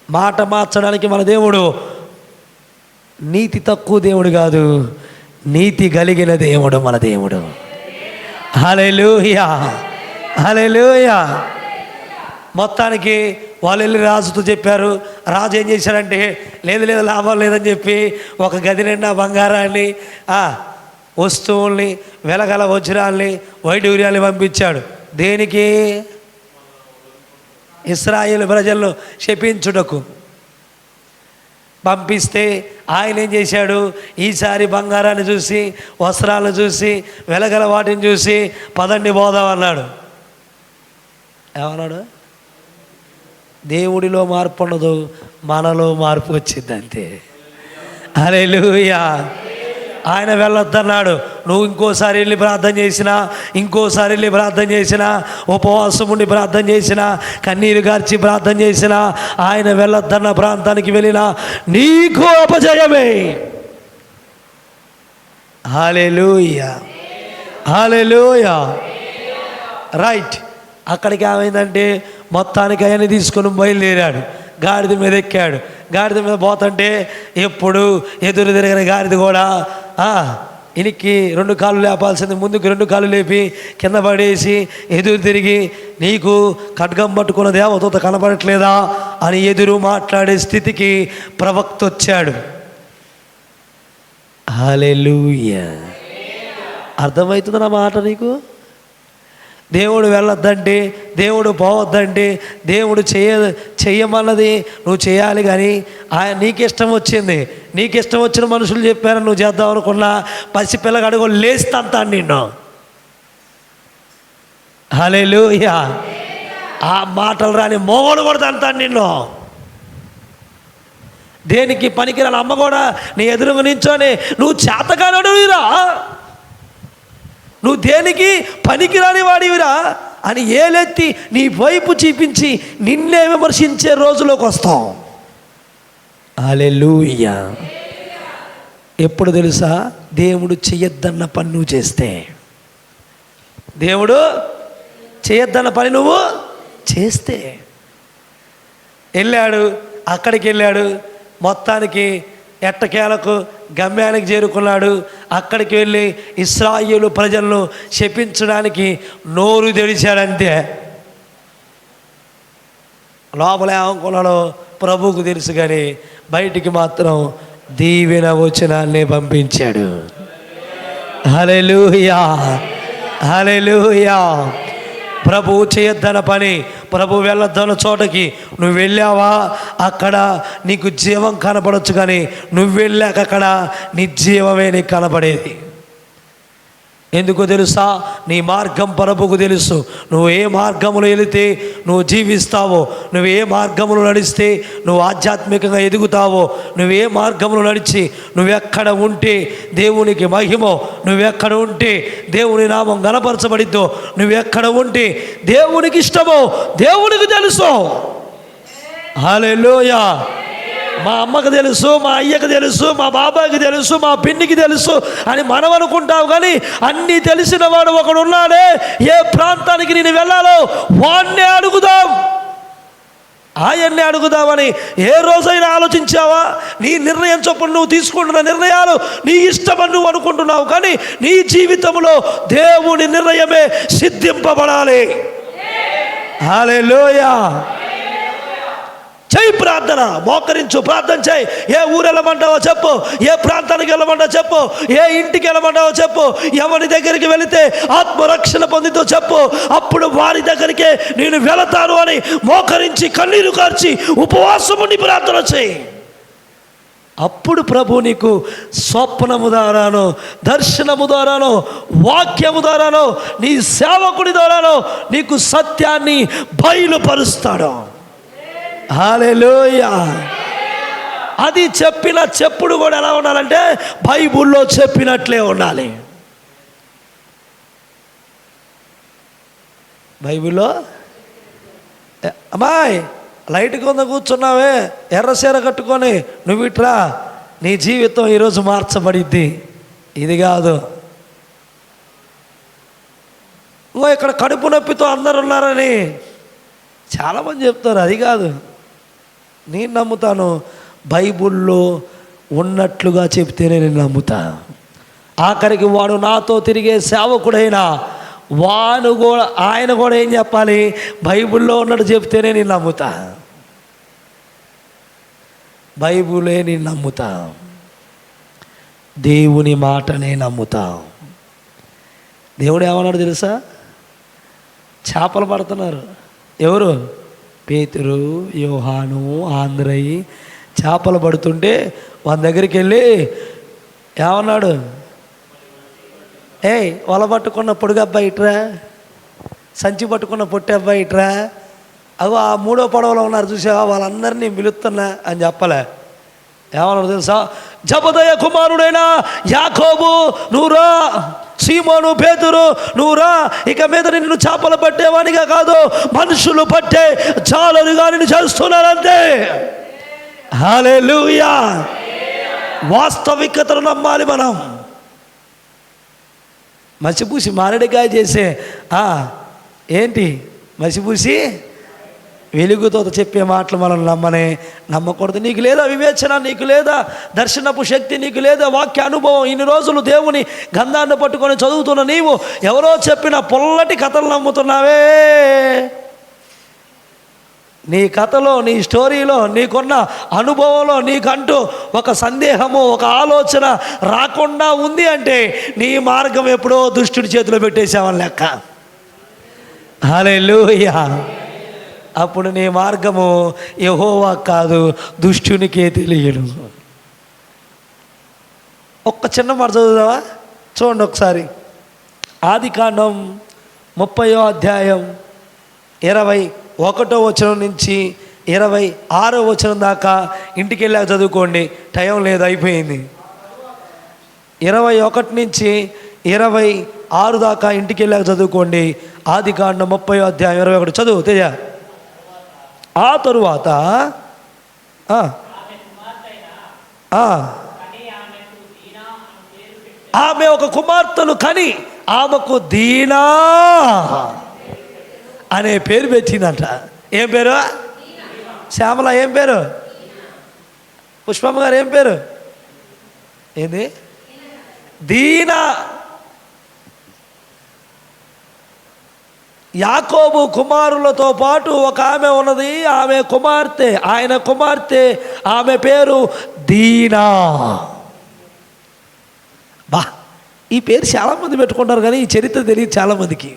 మాట మార్చడానికి మన దేవుడు నీతి తక్కువ దేవుడు కాదు, నీతి కలిగిన దేవుడు మన దేవుడు. హల్లెలూయా, హల్లెలూయా. మొత్తానికి వాళ్ళు వెళ్ళి రాజుతో చెప్పారు. రాజు ఏం చేశాడంటే, లేదు లాభం లేదని చెప్పి ఒక గది నిండా బంగారాన్ని, వస్తువుల్ని, వెలగల వజ్రాల్ని, వైడూర్యాల్ని పంపించాడు. దేనికి? ఇశ్రాయేలు ప్రజలను శపించుటకు పంపిస్తే ఆయన ఏం చేశాడు? ఈసారి బంగారాన్ని చూసి, వస్త్రాలను చూసి, వెలగల వాటిని చూసి పదండి పోదాం అన్నాడు. ఏమన్నాడు? దేవుడిలో మార్పు ఉండదు, మనలో మార్పు వచ్చింది అంతే. హల్లెలూయా. ఆయన వెళ్ళొద్దన్నాడు. నువ్వు ఇంకోసారి వెళ్ళి ప్రార్థన చేసినా, ఇంకోసారి వెళ్ళి ప్రార్థన చేసినా, ఉపవాసం ఉండి ప్రార్థన చేసినా, కన్నీరు గార్చి ప్రార్థన చేసినా, ఆయన వెళ్ళొద్దన్న ప్రాంతానికి వెళ్ళినా నీకు అపజయమే. హల్లెలూయా, హల్లెలూయా. రైట్. అక్కడికి ఏమైందంటే మొత్తానికి ఆయన్ని తీసుకొని బయలుదేరాడు. గాడిద మీద ఎక్కాడు. గాడిద మీద పోతుంటే ఎప్పుడు ఎదురు తిరిగిన గాడిద కూడా ఇనికి 2 కాళ్ళు లేపాల్సింది, ముందుకు 2 కాళ్ళు లేపి కింద పడేసి ఎదురు తిరిగి, నీకు ఖడ్గం పట్టుకున్న దేవదూత కనపడట్లేదా అని ఎదురు మాట్లాడే స్థితికి ప్రవక్త వచ్చాడు. హల్లెలూయా. అర్థమవుతుంది నా మాట నీకు? దేవుడు వెళ్ళొద్దంటే, దేవుడు పోవద్దంటే, దేవుడు చెయ్యమన్నది నువ్వు చేయాలి. కానీ ఆయన నీకిష్టం వచ్చింది, నీకిష్టం వచ్చిన మనుషులు చెప్పారని నువ్వు చేద్దాం అనుకున్నా పసిపిల్లగా అడుగు లేస్తంతాను నిన్ను. హల్లెలూయా. ఆ మాటలు రాని మోగోడు కూడా తంతాను నిన్ను. దేనికి పనికిరాని అమ్మ కూడా నీ ఎదురుగా నించొని నువ్వు చేతకానడువిరా, నువ్వు దేనికి పనికిరాని వాడివిరా అని ఏలెత్తి నీ వైపు చూపించి నిన్నే విమర్శించే రోజులోకి వస్తాం. హల్లెలూయా. ఎప్పుడు తెలుసా? దేవుడు చెయ్యొద్దన్న పని నువ్వు చేస్తే, దేవుడు చేయొద్దన్న పని నువ్వు చేస్తే. వెళ్ళాడు, అక్కడికి వెళ్ళాడు, మొత్తానికి ఎట్టకేలకు గమ్యానికి చేరుకున్నాడు. అక్కడికి వెళ్ళి ఇశ్రాయేలు ప్రజలను శపించడానికి నోరు తెరిచాడంతే. లోపల ఏమనుకున్నాడో ప్రభువుకు తెలుసు. కానీ బయటికి మాత్రం దీవెన వచనాన్ని పంపించాడు. హల్లెలూయా, హల్లెలూయా. ప్రభువు చేయొద్దన్న పని, ప్రభు వెళ్ళొద్దన్న చోటకి నువ్వు వెళ్ళావా, అక్కడ నీకు జీవం కనపడవచ్చు, కానీ నువ్వు వెళ్ళాక అక్కడ నిర్జీవమే నీకు కనపడేది. ఎందుకు తెలుసా? నీ మార్గం ప్రభువుకు తెలుసు. నువ్వు ఏ మార్గంలో వెళితే నువ్వు జీవిస్తావో, నువ్వు ఏ మార్గంలో నడిస్తే నువ్వు ఆధ్యాత్మికంగా ఎదుగుతావో, నువ్వు ఏ మార్గంలో నడిచి నువ్వెక్కడ ఉంటే దేవునికి మహిమో, నువ్వెక్కడ ఉంటే దేవుని నామం గణపరచబడిద్దో, నువ్వెక్కడ ఉంటే దేవునికి ఇష్టమో దేవునికి తెలుసు. హల్లెలూయా. మా అమ్మకు తెలుసు, మా అయ్యకు తెలుసు, మా బాబాకి తెలుసు, మా పిన్నికి తెలుసు అని మనం అనుకుంటావు, కానీ అన్నీ తెలిసిన వాడు ఒకడు ఉన్నాడే. ఏ ప్రాంతానికి నేను వెళ్ళాలో వాడినే అడుగుదాం, ఆయన్నే అడుగుదామని ఏ రోజైనా ఆలోచించావా? నీ నిర్ణయం చొప్పున నువ్వు తీసుకుంటున్న నిర్ణయాలు నీ ఇష్టమని నువ్వు అనుకుంటున్నావు, కానీ నీ జీవితంలో దేవుని నిర్ణయమే సిద్ధింపబడాలి. హల్లెలూయా. చెయ్యి ప్రార్థన, మోకరించు, ప్రార్థన చేయి. ఏ ఊరు వెళ్ళమంటావో చెప్పు, ఏ ప్రాంతానికి వెళ్ళమంటావో చెప్పు, ఏ ఇంటికి వెళ్ళమంటావో చెప్పు, ఎవరి దగ్గరికి వెళితే ఆత్మరక్షణ పొందితో చెప్పు. అప్పుడు వారి దగ్గరికే నేను వెళతాను అని మోకరించి కన్నీరు కార్చి ఉపవాసము నీ ప్రార్థన చేయి. అప్పుడు ప్రభు నీకు స్వప్నము ద్వారానో, దర్శనము ద్వారానో, వాక్యము ద్వారానో, నీ సేవకుడి ద్వారానో నీకు సత్యాన్ని బయలుపరుస్తాడు. హల్లెలూయా. అది చెప్పిన చెప్పుడు కూడా ఎలా ఉండాలంటే బైబిల్లో చెప్పినట్లే ఉండాలి. బైబిల్లో అమ్మాయి లైట్ కింద కూర్చున్నావే, ఎర్రసీర కట్టుకొని నువ్వు ఇట్రా, నీ జీవితం ఈరోజు మార్చబడిద్ది. ఇది కాదు. ఇక్కడ కడుపు నొప్పితో అందరు ఉన్నారని చాలామంది చెప్తారు, అది కాదు. నేను నమ్ముతాను, బైబిల్లో ఉన్నట్లుగా చెప్తేనే నేను నమ్ముతా. ఆఖరికి వాడు నాతో తిరిగే సేవకుడైనా ఆయన కూడా ఏం చెప్పాలి? బైబిల్లో ఉన్నట్టు చెప్తేనే నేను నమ్ముతా. బైబిలే నేను నమ్ముతా, దేవుని మాటనే నమ్ముతా. దేవుడు ఏమన్నాడు తెలుసా? చేపలు పడుతున్నారు. ఎవరు? పేతురు, యోహాను, ఆంద్రయి చేపలు పడుతుంటే వాళ్ళ దగ్గరికి వెళ్ళి ఏమన్నాడు? ఏయ్, వల పట్టుకున్న పొడుగు అబ్బాయి ఇట్రా, సంచి పట్టుకున్న పొట్టి అబ్బాయి ఇట్రా, అవి ఆ మూడో పడవలో ఉన్నారు చూసావా, వాళ్ళందరినీ పిలుస్తున్నా అని చెప్పలే. ఏమన్నాడు తెలుసా? జబదయ కుమారుడైన యాకోబు నువ్వురా, సీమోను, పేతురు నువ్వురా, ఇక మీద నిన్ను చేపలు పట్టేవానిగా కాదు, మనుషులు పట్టే జాలరుగా నిన్ను చేస్తున్నారంతే. హల్లెలూయా. వాస్తవికతను నమ్మాలి మనం. మసిపూసి మారేడుకాయ చేసే ఏంటి మసిపూసి వెలుగుతో చెప్పే మాటలు మనం నమ్మకూడదు. నీకు లేదా వివేచన, నీకు లేదా దర్శనపు శక్తి, నీకు లేదా వాక్య అనుభవం. ఇన్ని రోజులు దేవుని గంధాన్ని పట్టుకొని చదువుతున్న నీవు ఎవరో చెప్పిన పొల్లటి కథలు నమ్ముతున్నావే. నీ కథలో, నీ స్టోరీలో, నీకున్న అనుభవంలో నీకంటూ ఒక సందేహము, ఒక ఆలోచన రాకుండా ఉంది అంటే నీ మార్గం ఎప్పుడో దుష్టుడి చేతిలో పెట్టేసావని లెక్క. హల్లెలూయా. అప్పుడు నీ మార్గము యెహోవా కాదు, దుష్టునికే తెలియదు. ఒక్క చిన్న మాట చదువుదామా? చూడండి ఒకసారి. ఆదికాండం 30వ అధ్యాయం 21వ వచనం నుంచి 26వ వచనం దాకా ఇంటికి వెళ్ళాక చదువుకోండి, టైం లేదు, అయిపోయింది. 21 నుంచి 26 దాకా ఇంటికి వెళ్ళాక చదువుకోండి. ఆదికాండం 30వ అధ్యాయం 21 చదువు తేజ. ఆ తరువాత ఆమె ఒక కుమార్తెను కని ఆమెకు దీనా అనే పేరు పెట్టిందంట. ఏం పేరు? శ్యామల ఏం పేరు? పుష్పమ్మ గారు ఏం పేరు? ఏంది? దీనా. యాకోబు కుమారులతో పాటు ఒక ఆమె ఉన్నది. ఆమె కుమార్తె, ఆయన కుమార్తె, ఆమె పేరు దీనా. బా, ఈ పేరు చాలామంది పెట్టుకుంటారు కానీ ఈ చరిత్ర తెలియదు చాలామందికి.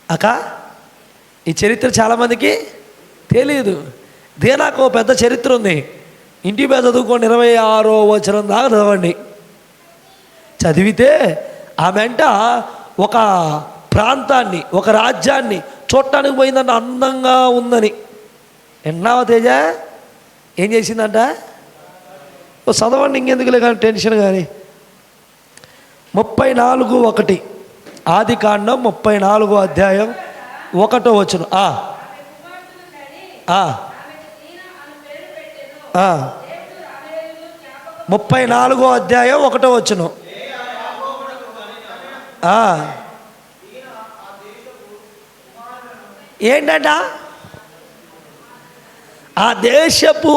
అక్క, ఈ చరిత్ర చాలామందికి తెలియదు. దీనాకు పెద్ద చరిత్ర ఉంది. ఇంటి మీద చదువుకోండి, 26వ వచనం దాకా చదవండి. చదివితే ఆమె అంట ఒక ప్రాంతాన్ని, ఒక రాజ్యాన్ని చూడటానికి పోయిందంట. అందంగా ఉందని. ఎన్నావా తేజ? ఏం చేసిందంట? చదవండి, ఇంకెందుకులే కానీ టెన్షన్. కానీ 34:1 ఆదికాండం 34వ అధ్యాయం 1వ వచనం. 34వ అధ్యాయం 1వ వచనం. ఏంటంట? ఆ దేశపు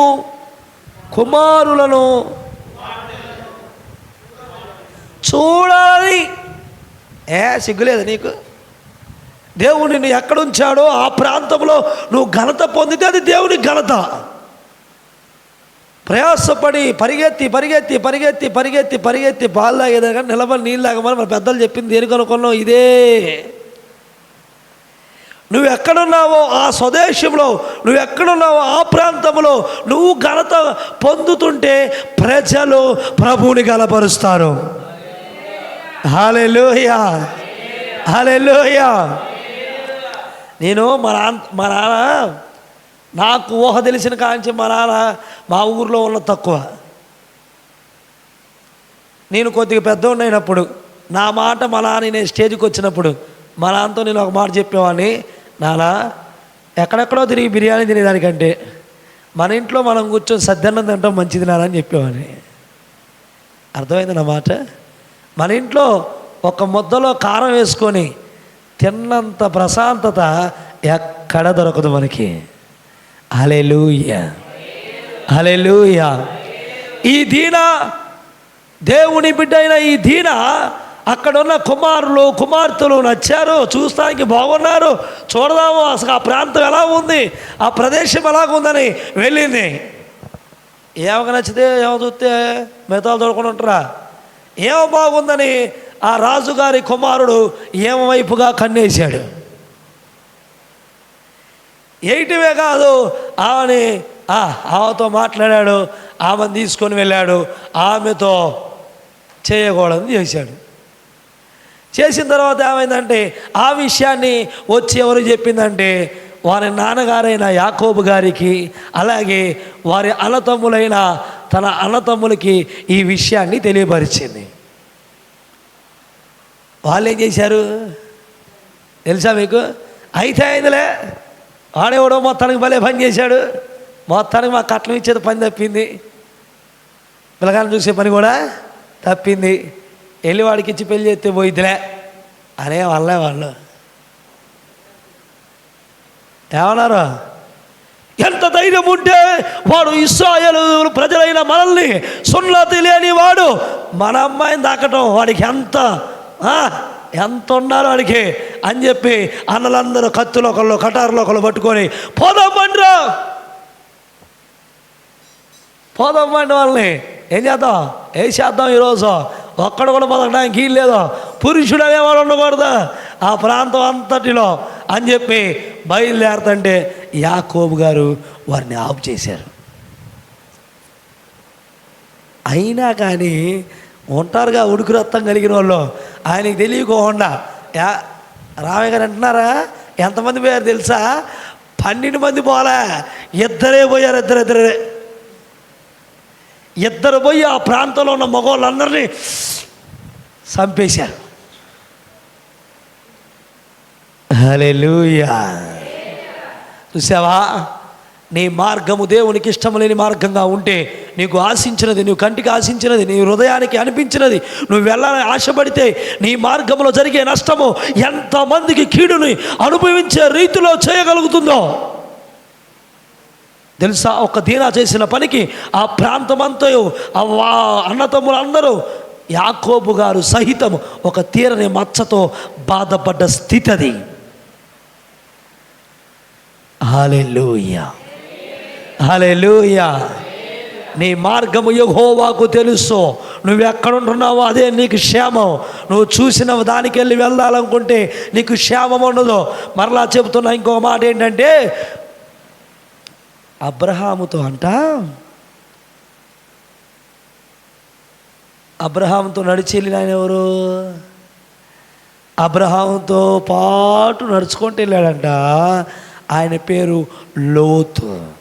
కుమారులను చూడాలి. సిగ్గులేదు నీకు? దేవుడు నిన్ను ఎక్కడుంచాడో ఆ ప్రాంతంలో నువ్వు ఘనత పొందితే అది దేవుని ఘనత. ప్రయాసపడి పరిగెత్తి పరిగెత్తి పరిగెత్తి పరిగెత్తి పరిగెత్తి పాలు తాగేదా కానీ నిలబడి నీళ్ళు తాగమని మన పెద్దలు చెప్పింది దేనికి అనుకున్నావు? ఇదే. నువ్వు ఎక్కడున్నావో ఆ స్వదేశంలో, నువ్వు ఎక్కడున్నావో ఆ ప్రాంతంలో నువ్వు ఘనత పొందుతుంటే ప్రజలు ప్రభువుని గలపరుస్తారు. హల్లెలూయా, హల్లెలూయా. నేను మా నాన్న నాకు ఊహ తెలిసిన కాంచి మా నాన్న మా ఊరిలో ఉన్న తక్కువ. నేను కొద్దిగా పెద్ద ఉన్నప్పుడు నా మాట మా నాన్న నేను స్టేజ్కి వచ్చినప్పుడు మా నాన్నతో నేను ఒక మాట చెప్పేవాడిని, నాన్న ఎక్కడెక్కడో తిరిగి బిర్యానీ తినేదానికంటే మన ఇంట్లో మనం కూర్చొని సద్దన్నం తింటాం మంచిది నాన్న అని చెప్పేవాడిని. అర్థమైంది నా మాట? మన ఇంట్లో ఒక ముద్దలో కారం వేసుకొని తిన్నంత ప్రశాంతత ఎక్కడ దొరకదు మనకి. హల్లెలూయా, హల్లెలూయా. ఈ దీన, దేవుని బిడ్డ అయిన ఈ దీన అక్కడున్న కుమారులు కుమార్తెలు నచ్చారు, చూస్తానికి బాగున్నారు, చూడదాము అసలు ఆ ప్రాంతం ఎలా ఉంది, ఆ ప్రదేశం ఎలాగుందని వెళ్ళింది. ఏమో నచ్చితే ఏమో చూస్తే మిగతాలు చూడకుండా ఉంటారా? ఏమో బాగుందని ఆ రాజుగారి కుమారుడు ఏమో వైపుగా కన్నేశాడు. ఏయటమే కాదు, ఆమెతో మాట్లాడాడు, ఆమెను తీసుకొని వెళ్ళాడు, ఆమెతో చేయకూడదు చేశాడు. చేసిన తర్వాత ఏమైందంటే ఆ విషయాన్ని వచ్చి ఎవరు చెప్పిందంటే వారి నాన్నగారైన యాకోబు గారికి, అలాగే వారి అన్నతమ్ములైన తన అన్నతమ్ములకి ఈ విషయాన్ని తెలియపరిచింది. వాళ్ళు ఏం చేశారు తెలుసా మీకు? అయితే అయిందిలే, వాడేవాడో మొత్తానికి భలే పని చేశాడు, మొత్తానికి మా కట్నం ఇచ్చేది పని తప్పింది, పిల్లగాన్ని చూసే పని కూడా తప్పింది, వెళ్ళి వాడికి ఇచ్చి పెళ్లి చేస్తే పోయిద్దిలే అనే వాళ్ళే వాళ్ళు. ఏమన్నారు? ఎంత ధైర్యం ఉంటే వాడు ఇశ్రాయేలు ప్రజలైన మనల్ని సున్నతి లేని వాడు మన అమ్మాయిని దాకటం వాడికి ఎంత ఉన్నారు వాడికి అని చెప్పి అన్నలందరూ కత్తులు ఒకళ్ళు కటారులో ఒకళ్ళు పట్టుకొని పోదామండ్రా, పోదామండి వాళ్ళని ఏం చేద్దాం, చేద్దాం ఈరోజు ఒక్కడ కూడా బతకడానికి లేదు, పురుషుడు అనేవాడు ఉండకూడదు ఆ ప్రాంతం అంతటిలో అని చెప్పి బయలుదేరుతుంటే యాకోబు గారు వారిని ఆపు చేశారు. అయినా కానీ ఉంటారుగా ఉడుకు రక్తం కలిగిన వాళ్ళు, ఆయనకి తెలియకోకుండా రామయ్య గారు అంటున్నారా ఎంతమంది పోయారు తెలుసా? 12 మంది పోలే, ఇద్దరే పోయారు. ఇద్దరు పోయి ఆ ప్రాంతంలో ఉన్న మగవాళ్ళందరినీ చంపేశారు. హల్లెలూయా. చూసావా? నీ మార్గము దేవునికి ఇష్టం లేని మార్గంగా ఉంటే, నీకు ఆశించినది, నువ్వు కంటికి ఆశించినది, నీ హృదయానికి అనిపించినది నువ్వు వెళ్ళాలని ఆశపడితే నీ మార్గంలో జరిగే నష్టము ఎంతమందికి కీడుని అనుభవించే రీతిలో చేయగలుగుతుందో తెలుసా? ఒక దీనా చేసిన పనికి ఆ ప్రాంతమంతా అన్నతమ్ములు అందరూ యాకోబు గారు సహితము ఒక తీరని మచ్చతో బాధపడ్డ స్థితి అది. హల్లెలూయా, హల్లెలూయా. నీ మార్గము యెహోవాకు తెలుసు. నువ్వు ఎక్కడుంటున్నావో అదే నీకు క్షేమం. నువ్వు చూసిన దానికి వెళ్ళి వెళ్ళాలనుకుంటే నీకు క్షేమం ఉండదు. మరలా చెబుతున్నా ఇంకో మాట ఏంటంటే, అబ్రహాముతో అబ్రహాముతో నడిచి వెళ్ళిన ఆయన ఎవరు? అబ్రహాముతో పాటు నడుచుకుంటూ వెళ్ళాడంట. ఆయన పేరు లోతు.